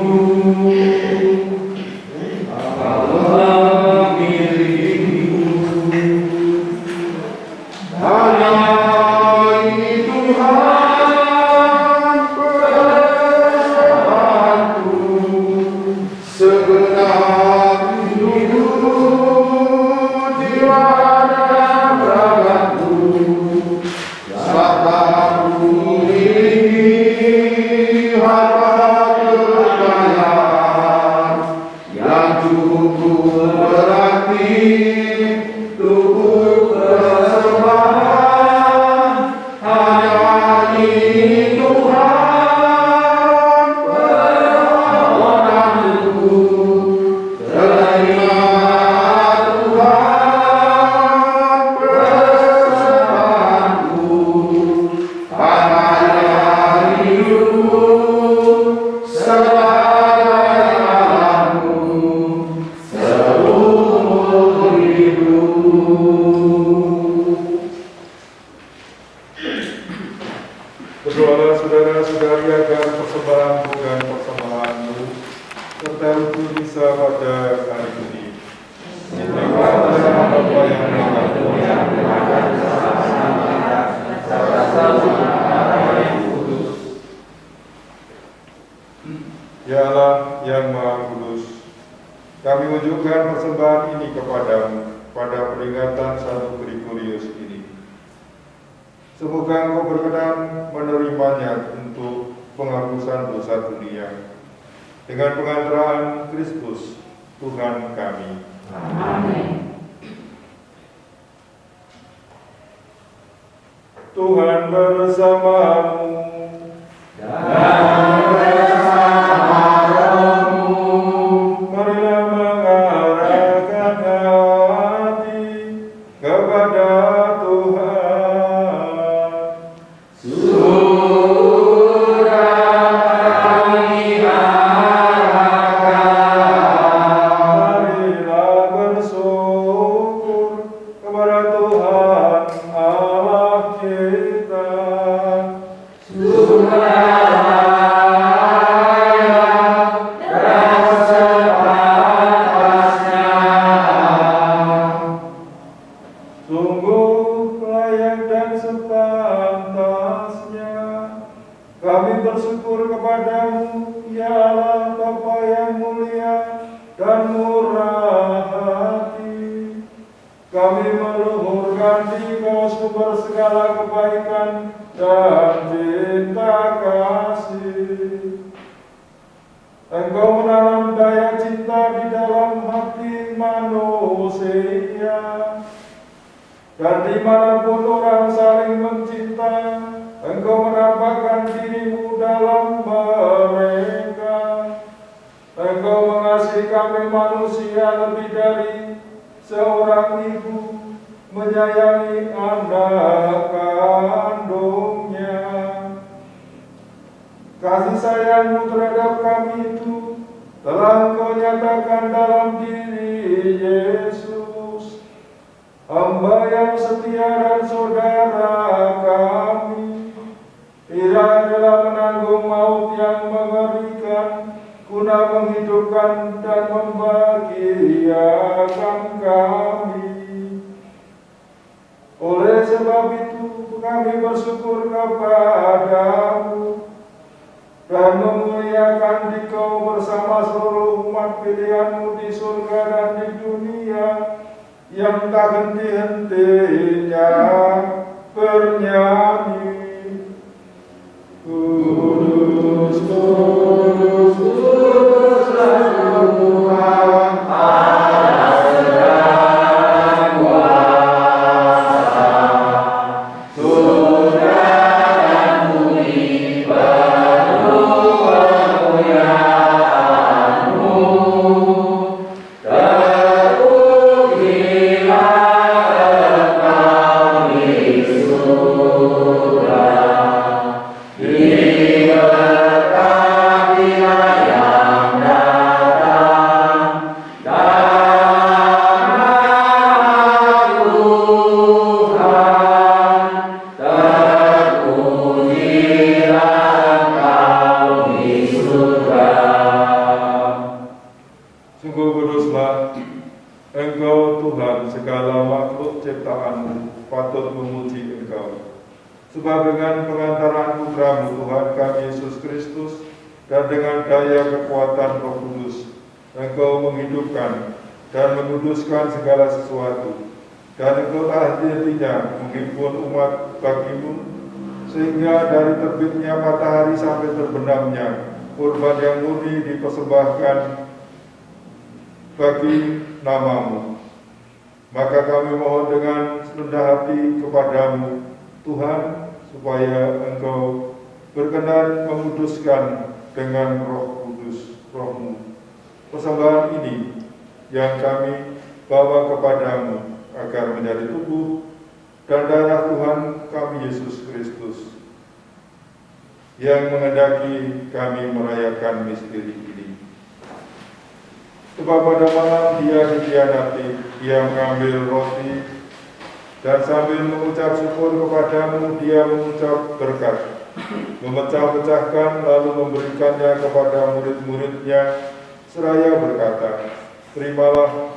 Speaker 1: Kau memilikiku. Hanya ini Tuhan persembahanku, segenap hidupku, jiwa dan ragaku, serta ini harta kekayaan yang cukup berarti tubuh persembahan. Hanya ini Tuhan permohonanku, terima Tuhan persembahanku, pakai hidupku sebagai Allahku seumur hidup.
Speaker 4: Berdoalah saudara-saudari agar persembahan bukan persembahanmu serta untuk bisa pada hari ini. Diberikan dalam apa yang Ya Allah yang Maha Kudus, kami menunjukkan persembahan ini kepadamu pada peringatan 1 Gregorius ini. Semoga Engkau berkenan menerimanya untuk penghapusan dosa dunia dengan pengantaraan Kristus Tuhan kami.
Speaker 7: Amin.
Speaker 4: Tuhan bersamamu. Marilah mengarahkan hati kepada Tuhan. Marilah bersyukur kepada Tuhan Allah kita. Sungguh layak dan sepantasnya kami bersyukur kepadamu, ya Allah Bapa yang mulia dan murah hati. Kami meluhurkan Dikau sumber segala kebaikan dan cinta kasih. Engkau menanam daya cinta di dalam hati manusia, dan dimanapun orang saling mencinta, Engkau menampakkan dirimu dalam mereka. Engkau mengasihi kami manusia lebih dari seorang ibu menyayangi anak kandungnya. Kasih sayang-Mu terhadap kami itu telah Engkau nyatakan dalam diri Yesus, Hamba yang setia dan saudara kami. Ia adalah menanggung maut yang mengerikan guna menghidupkan dan membahagiakan kami. Oleh sebab itu kami bersyukur kepadamu dan memuliakan Dikau bersama seluruh umat pilihan-Mu di surga dan di dunia, yang tak henti-hentinya bernyanyi, Kudus, Kudus, Kudus, Tuhan Allah sedang kuasa. Surga dan bumi penuh kemuliaan-Mu. Terpujilah Engkau di surga. Sebab dengan pengantaran Putra-Mu Tuhan kami Yesus Kristus dan dengan daya kekuatan Roh Kudus, Engkau menghidupkan dan menguduskan segala sesuatu, dan Engkau hati-hatinya menghimpun umat bagimu, sehingga dari terbitnya matahari sampai terbenamnya kurban yang murni dipersembahkan bagi nama-Mu. Maka kami mohon dengan rendah hati kepadamu, Tuhan, supaya Engkau berkenan menguduskan dengan Roh Kudus, Roh-Mu, persembahan ini yang kami bawa kepadamu, agar menjadi tubuh dan darah Tuhan kami Yesus Kristus, yang menghendaki kami merayakan misteri ini. Sebab pada malam Dia dikhianati, Dia mengambil roti, dan sambil mengucap syukur kepadamu, Dia mengucap berkat, memecah-pecahkan, lalu memberikannya kepada murid-muridnya, seraya berkata, "Terimalah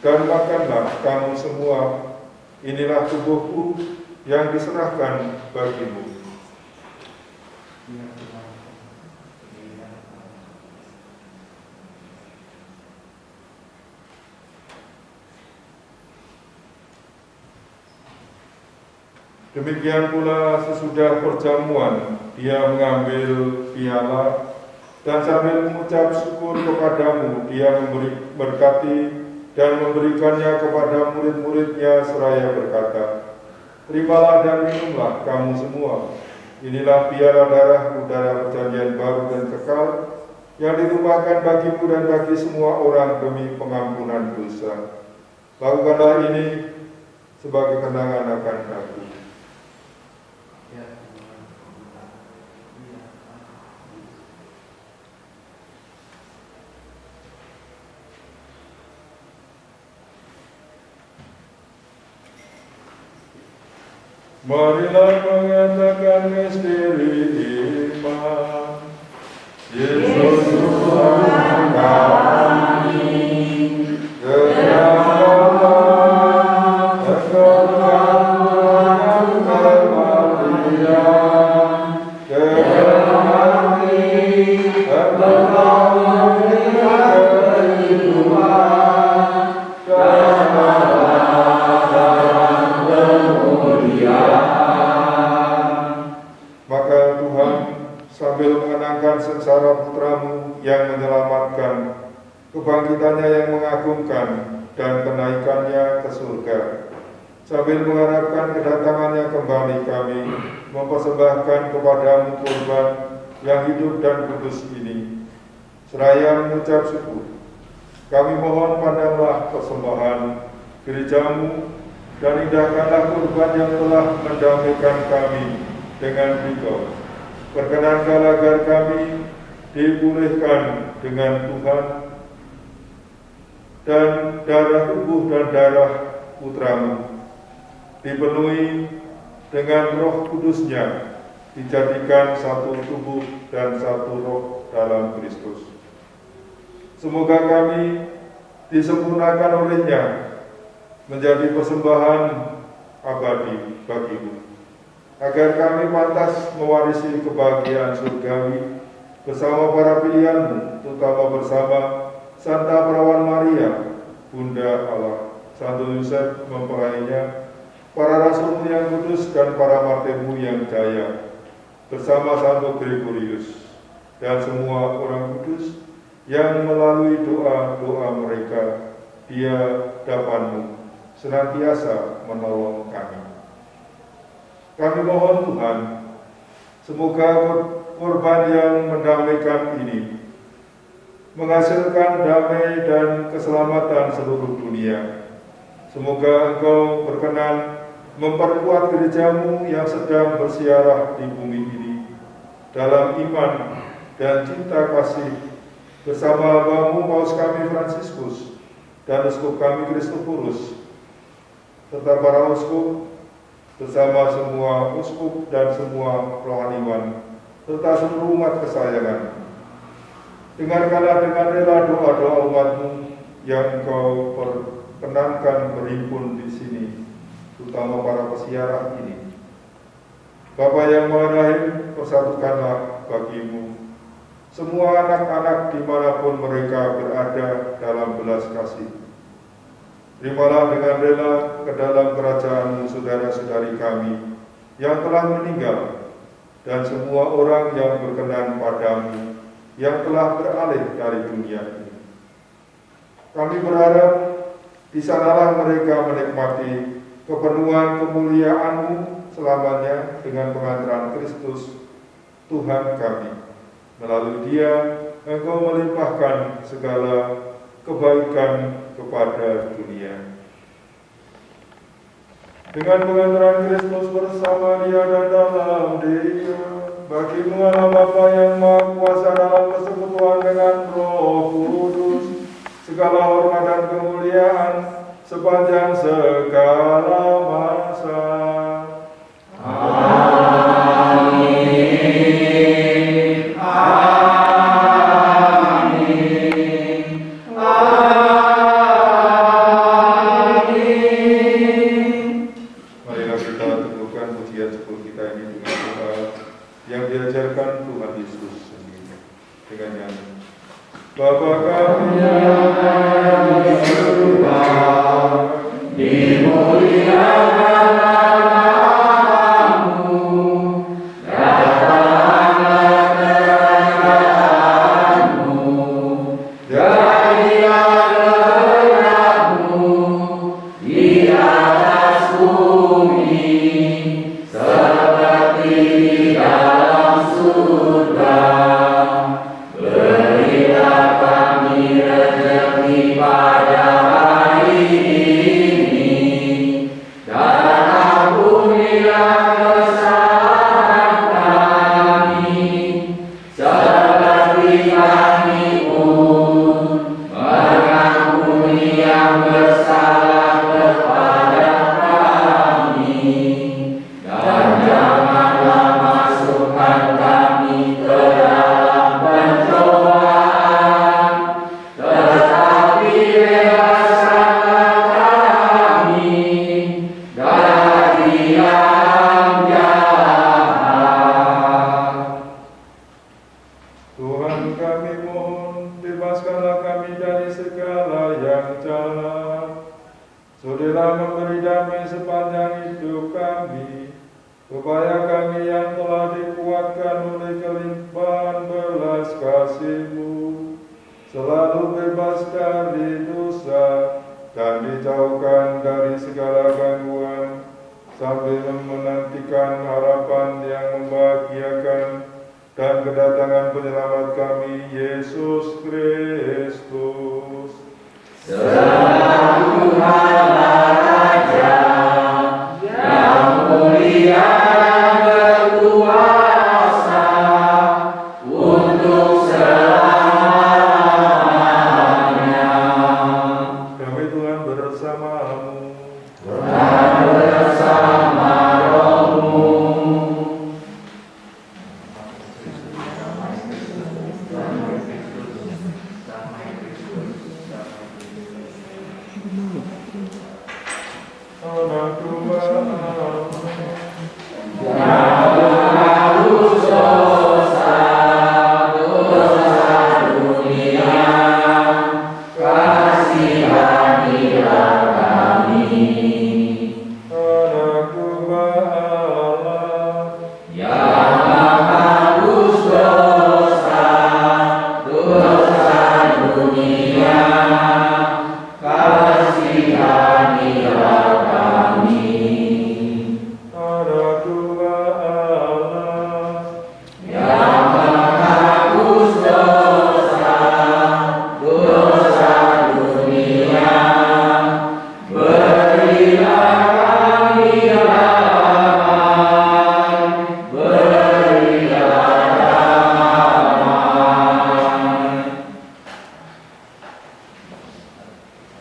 Speaker 4: dan makanlah kamu semua, inilah tubuhku yang diserahkan bagimu." Demikian pula sesudah perjamuan, Dia mengambil piala, dan sambil mengucap syukur kepadamu, Dia memberkati dan memberikannya kepada murid-muridnya, seraya berkata, "Terimalah dan minumlah kamu semua, inilah piala darahku, darah perjanjian baru dan kekal, yang ditumpahkan bagimu dan bagi semua orang demi pengampunan dosa. Lakukanlah ini sebagai kenangan akan aku." Marilah mengatakan misteri iman. Yesus Tuhan kami, kedatangan Engkau Tuhan kematian, kami Engkau memberikan kehidupan, maka Tuhan sambil mengenangkan sengsara Putra-Mu yang menyelamatkan, kebangkitannya yang mengagumkan, dan kenaikannya ke surga, sambil mengharapkan kedatangannya kembali, kami mempersembahkan kepadamu kurban yang hidup dan kudus ini, seraya mengucap syukur. Kami mohon pandanglah persembahan gerejamu, dan indahkanlah kurban yang telah mendamaikan kami dengan Engkau. Perkenankanlah agar kami dipulihkan dengan Tuhan, dan darah tubuh dan darah Putra-Mu dipenuhi dengan Roh Kudus-Nya, dijadikan satu tubuh dan satu roh dalam Kristus. Semoga kami disempurnakan oleh-Nya menjadi persembahan abadi bagimu, agar kami pantas mewarisi kebahagiaan surgawi bersama para pilihan-Mu, terutama bersama Santa Perawan Maria, Bunda Allah, Santo Yosef mempelainya, para rasul-Mu yang kudus, dan para martir-Mu yang jaya, bersama Santo Gregorius dan semua orang kudus yang melalui doa-doa mereka di hadapan-Mu senantiasa menolong kami. Kami mohon Tuhan, semoga kurban yang mendamaikan ini menghasilkan damai dan keselamatan seluruh dunia. Semoga Engkau berkenan memperkuat gereja-Mu yang sedang bersiarah di bumi ini dalam iman dan cinta kasih, bersama Bapak-Mu Paus kami Fransiskus dan Uskup kami Kristoforus, serta para uskup, bersama semua uskup dan semua rohaniwan, serta seluruh umat kesayangan. Dengarkanlah dengan rela doa-doa umat-Mu yang Engkau perkenankan berhimpun di sini, terutama para pesiarah ini. Bapa yang Maha Rahim, persatukanlah bagimu semua anak-anak dimanapun mereka berada dalam belas kasih. Terimalah dengan rela ke dalam kerajaan saudara-saudari kami yang telah meninggal, dan semua orang yang berkenan padamu yang telah beralih dari dunia ini. Kami berharap di sanalah mereka menikmati kepenuhan kemuliaan-Mu selamanya dengan pengantaran Kristus Tuhan kami. Melalui Dia, Engkau melimpahkan segala kebaikan kepada dunia. Dengan pengantaran Kristus bersama Dia dan dalam Dia, bagimu Allah Bapa yang Maha Kuasa dalam persekutuan dengan Roh Kudus, segala hormat dan kemuliaan sepanjang segala masa. Bapa kami yang ada di surga, dimuliakan namamu, datanglah kerajaanmu, jadilah kehendakmu di atas bumi seperti di dalam surga. Pada hari ini, dan ampunilah kesalahan kami, seperti kami pun mengampuni yang bersalah kepada kami, dan janganlah masukkan kami ke dalam pencobaan, bebaskanlah kami dari yang jahat. Tuhan kami mohon, bebaskanlah kami dari segala yang jahat. Sudilah memberi damai sepanjang hidup kami, supaya kami yang telah dikuatkan oleh kelimpahan belas kasih-Mu selalu bebas dari dosa dan dijauhkan dari segala gangguan, sambil menantikan harapan yang membahagiakan dan kedatangan penyelamat kami, Yesus Kristus. Sebab Tuhanlah Raja yang mulia dan berkuasa untuk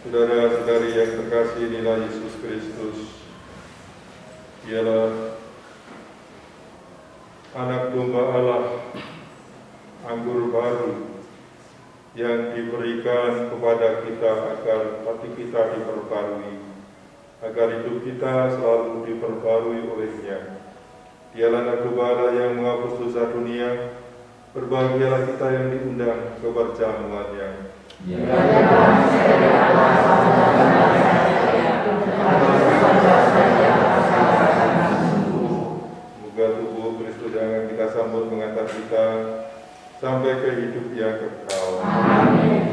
Speaker 4: Saudara-saudari yang terkasih inilah Yesus Kristus. Dialah anak domba Allah, anggur baru yang diberikan kepada kita agar hati kita diperbarui, agar hidup kita selalu diperbarui olehnya. Dialah Nagubala yang menghapus dosa dunia. Berbahagialah kita yang diundang ke perjamuannya. Semoga tubuh Kristus yang akan kita sambut mengantar kita sampai ke hidup yang kekal. Amin.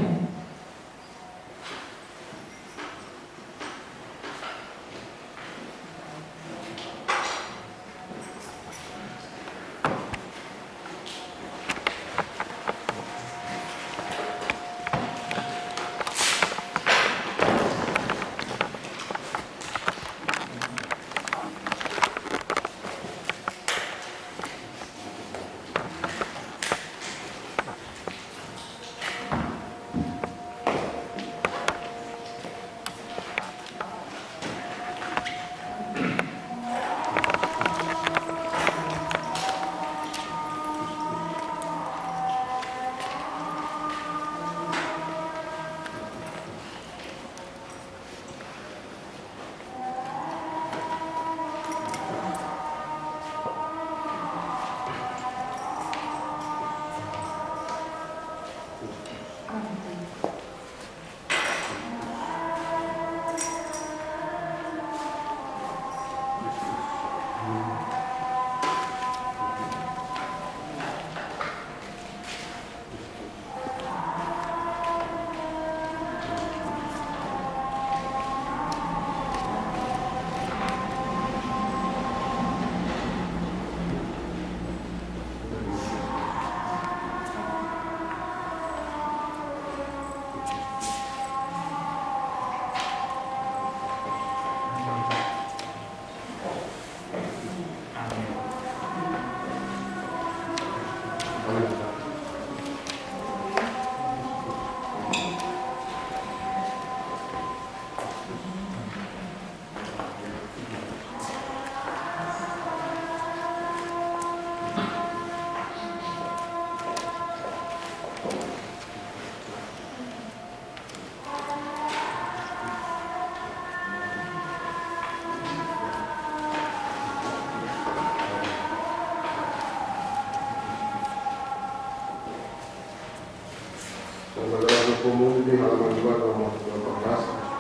Speaker 1: Saudara hukum di halaman 2 nomor 18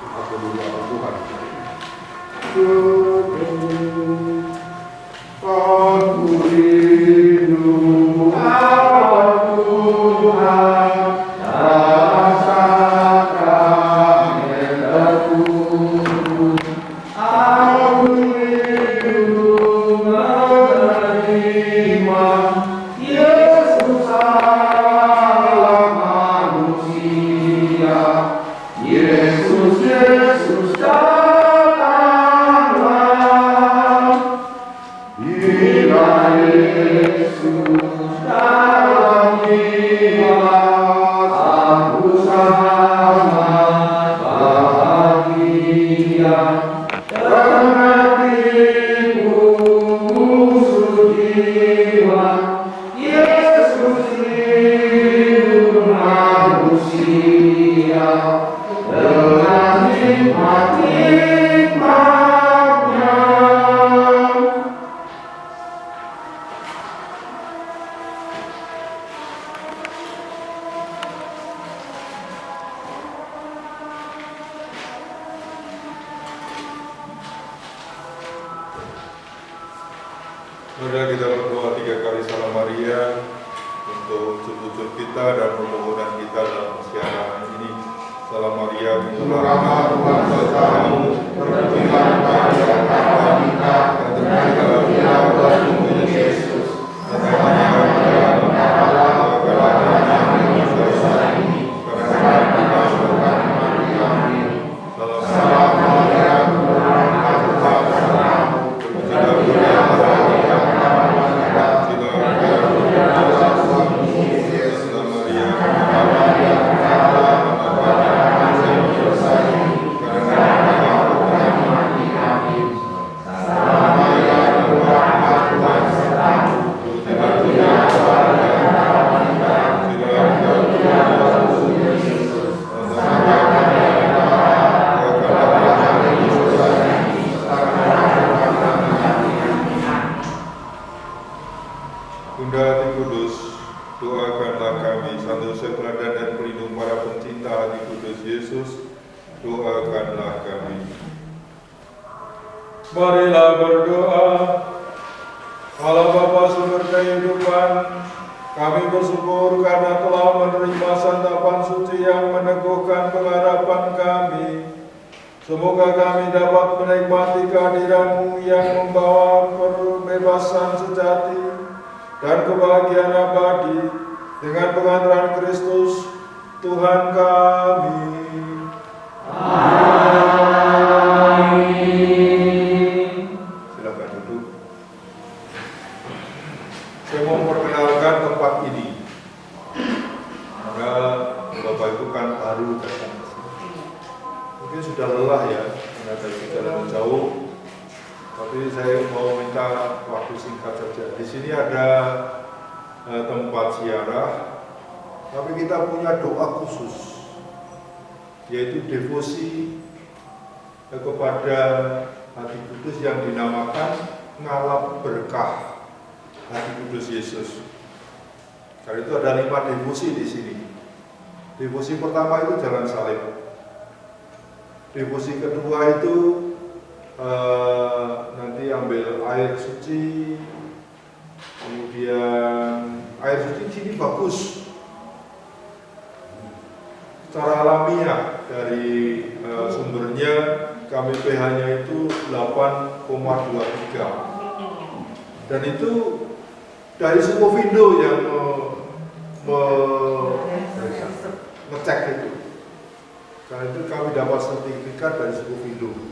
Speaker 1: aku dibawa Tuhan. Aku rindu Tuhan, rasakan aku. Aku rindu menerima Yesus Allah manusia. Yesus, Yesus datanglah. Bila Yesus dalam hidup aku sangat bahagia. Hatiku khusus jiwa, Yesus rindu manusia dengan hikmat-hikmatnya.
Speaker 4: Sudah kita berdoa 3 kali Salam Maria untuk sujud kita dan permohonan kita dalam persiapan ini. Salam Maria, penuh rahmat, Tuhan sertamu, berterima kasih atas kita, dan terberkatilah buatmu Yesus. Dan Maria, Allah, Bapaknya yang dosa ini, karena kita berkat Maria, amin. Salam Maria, penuh rahmat, Tuhan sertamu, berterima kasih. Amin. Yesus, doakanlah kami. Marilah berdoa. Allah Bapa sumber kehidupan, kami bersyukur karena telah menerima santapan suci yang meneguhkan pengharapan kami. Semoga kami dapat menikmati kehadiran-Mu yang membawa perbebasan sejati dan kebahagiaan abadi dengan pengantaran Kristus Tuhan kami. Amin. Silakan duduk. Saya mau memperkenalkan tempat ini. Karena Bapak Ibu kan baru datang ke sini. Mungkin sudah lelah ya, karena dari perjalanan jauh. Tapi saya mau minta waktu singkat saja. Di sini ada tempat ziarah, tapi kita punya doa khusus, yaitu devosi kepada Hati Kudus yang dinamakan Ngalap Berkah Hati Kudus Yesus. Karena itu ada 5 devosi di sini. Devosi pertama itu Jalan Salib. Devosi kedua itu nanti ambil air suci, kemudian air suci di sini bagus, secara alamiah dari sumbernya kami pH-nya itu 8,23 dan itu dari Sukovindo yang ngecek itu. Karena itu kami dapat sertifikat dari Sukovindo.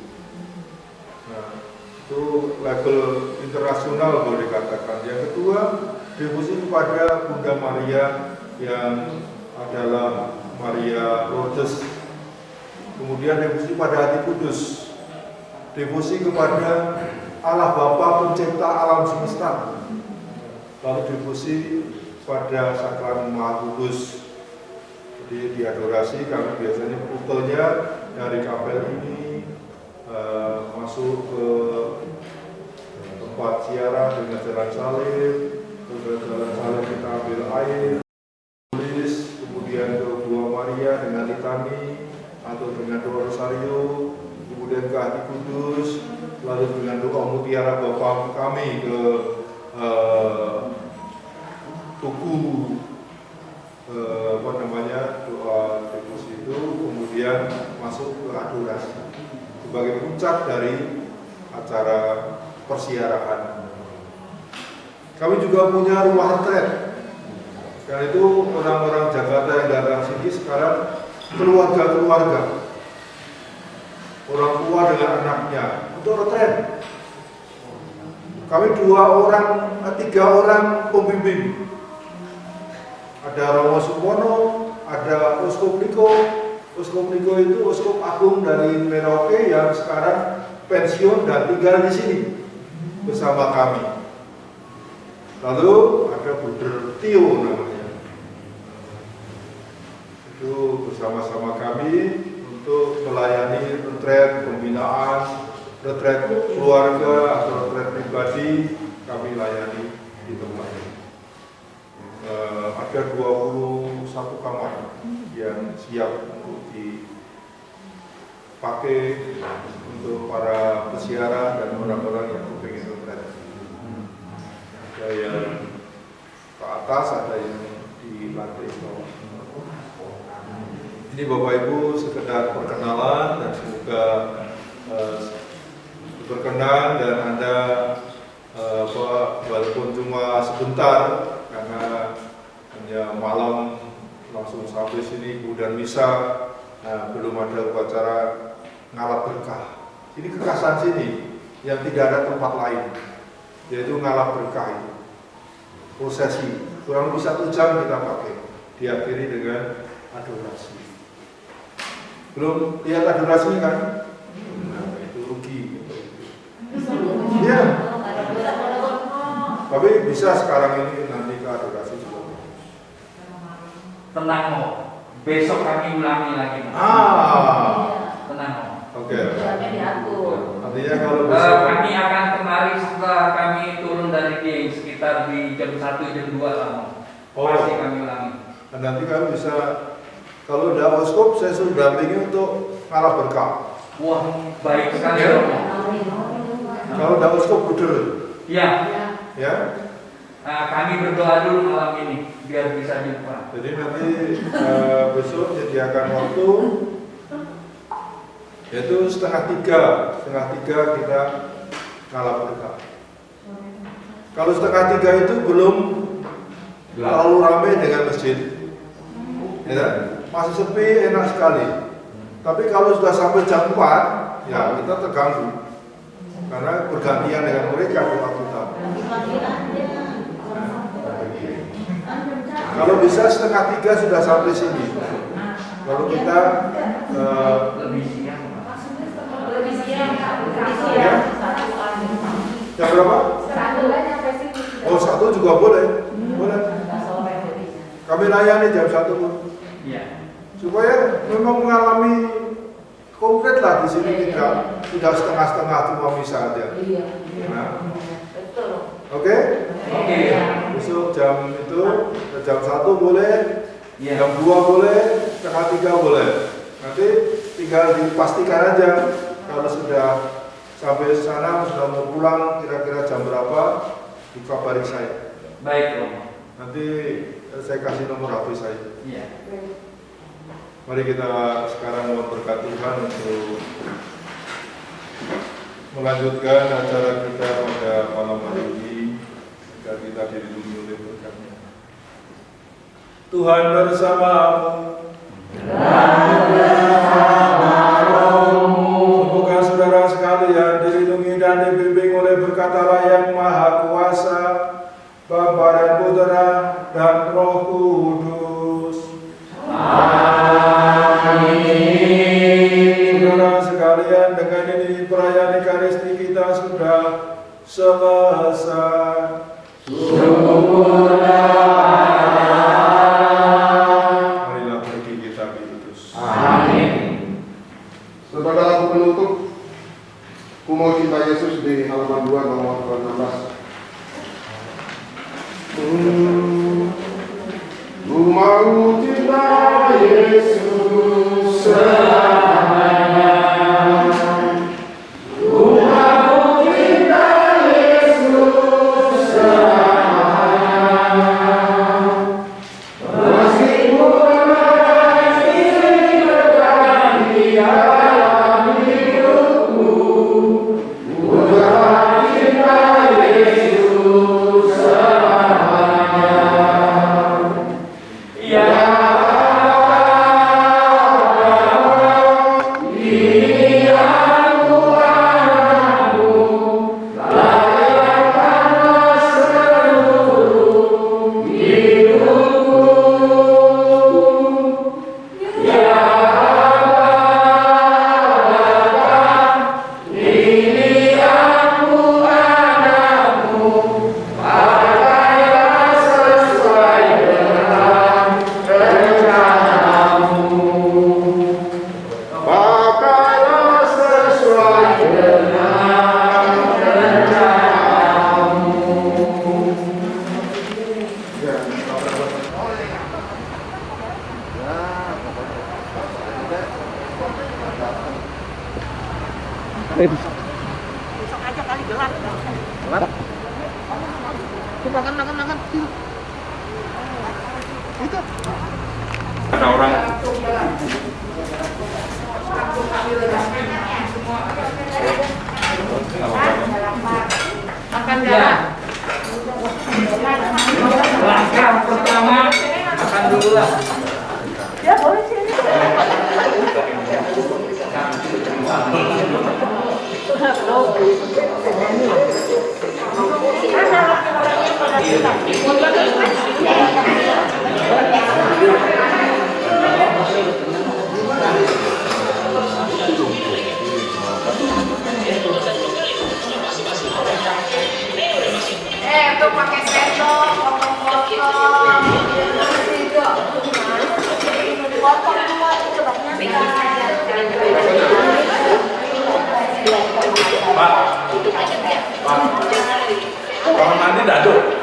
Speaker 4: Nah, itu level internasional boleh dikatakan. Yang kedua, devosi kepada Bunda Maria yang adalah Maria Lourdes. Kemudian devosi pada Hati Kudus. Devosi kepada Allah Bapa pencipta alam semesta. Lalu devosi pada Sakramen Maha Kudus. Jadi di adorasi kami biasanya rutenya dari kapel ini masuk ke tempat ziarah dengan Jalan Salib, ke Jalan Salib kita ambil air, tulis, kemudian ke Gua Maria dengan litani atau dengan doa rosario, kemudian ke Hati Kudus, lalu dengan doa mutiara Bapa kami ke Tugu doa devosi itu, kemudian masuk ke adorasi sebagai puncak dari acara persiarahan. Kami juga punya rumah retret. Karena itu orang-orang Jakarta yang datang sini sekarang keluarga-keluarga, orang tua dengan anaknya untuk retret. Kami 3 orang pembimbing. Ada Romo Supono, ada Uskup Niko. Uskup Niko itu Uskup Agung dari Merauke yang sekarang pensiun dan tinggal di sini bersama kami. Lalu ada Bruder Tio namanya. Itu bersama-sama kami untuk melayani retret pembinaan, retret keluarga atau retret pribadi kami layani di tempat ini. Ada 21 kamar yang siap untuk dipakai untuk para peziarah dan orang-orang yang ingin retret. Ada yang ke atas, ada yang di lantai bawah. Ini Bapak Ibu sekedar perkenalan dan semoga berkenan dan Anda walaupun cuma sebentar karena hanya malam langsung sampai sini kemudian misa, belum ada upacara ngalap berkah. Ini kekhasan sini yang tidak ada tempat lain, yaitu ngalap berkah itu. Prosesi kurang lebih 1 jam kita pakai, diakhiri dengan adorasi. Belum lihat adorasinya kan? Nah, itu rugi. Iya. Tapi bisa sekarang ini nanti ke adorasi juga.
Speaker 5: Tenang Mo, besok kami ulangi lagi. Tenang Mo.
Speaker 4: Oke.
Speaker 7: diatur.
Speaker 4: Artinya kalau besok
Speaker 5: kami akan kemari setelah kami turun dari gate sekitar di jam 1 jam 2 lah Mo.
Speaker 4: Oh.
Speaker 5: Pasti kami ulangi.
Speaker 4: nanti kalian bisa
Speaker 9: Kalau udah oskop, saya suruh dampingi untuk ngarah berkah.
Speaker 5: Wah, baik sekali Romo.
Speaker 9: Kalau udah oskop, buder.
Speaker 5: Iya.
Speaker 9: Ya.
Speaker 5: Kami berdoa dulu malam ini biar bisa dibuka.
Speaker 9: Jadi nanti besok sediakan waktu, yaitu 2:30 kita ngalap berkah. Kalau 2:30 itu belum terlalu ramai dengan masjid, ya, masih sepi, enak sekali. Tapi kalau sudah sampai jam 4, ya kita terganggu karena bergantian dengan mereka doa kita. Kalau bisa 2:30 sudah sampai sini. Kalau kita
Speaker 5: Lebih siang.
Speaker 9: ya, jam berapa? Oh, 1 juga boleh. Boleh. Kami layani jam 1.
Speaker 5: Iya.
Speaker 9: Supaya memang mengalami konkret lah di sini, tidak setengah-setengah cuma misa aja. Nah, oke?
Speaker 5: Oke.
Speaker 9: Besok jam itu, jam 1 boleh,
Speaker 5: Iya.
Speaker 9: jam 2 boleh, 2:30 boleh. Nanti tinggal dipastikan aja kalau sudah sampai sana, sudah mau pulang, kira-kira jam berapa, dikabari saya.
Speaker 5: Baik Romo.
Speaker 9: Nanti saya kasih nomor HP saya.
Speaker 5: Iya.
Speaker 9: Mari kita sekarang mohon berkat Tuhan untuk melanjutkan acara kita pada malam hari ini, agar kita dilindungi oleh berkat-Nya. Tuhan bersamamu. Semoga saudara sekalian dilindungi dan dibimbing oleh berkat Allah yang Maha Kuasa, Bapa dan Putra dan Roh Kudus. Saudara sekalian, dengan ini perayaan Ekaristi kita sudah selesai. Marilah pergi kita diutus.
Speaker 1: Saudara lagu penutup, Ku Mau Cinta Yesus di halaman 2 nomor 16. Ku mau cinta Yesus selamanya. Ku mau cinta Yesus selamanya. Meskipun masih berganti dalam hidupku, ku tetap cinta Yesus selamanya. Ya
Speaker 2: Besok aja kali gelap. Makan. Itu.
Speaker 4: Ada orang
Speaker 2: Makan garam.
Speaker 5: Langkah pertama makan dulu lah.
Speaker 2: Ya boleh sini.
Speaker 8: Untuk pakai sendok, potong-potong. Potong dua itu banyak.
Speaker 4: Pak, kamar mandi dado.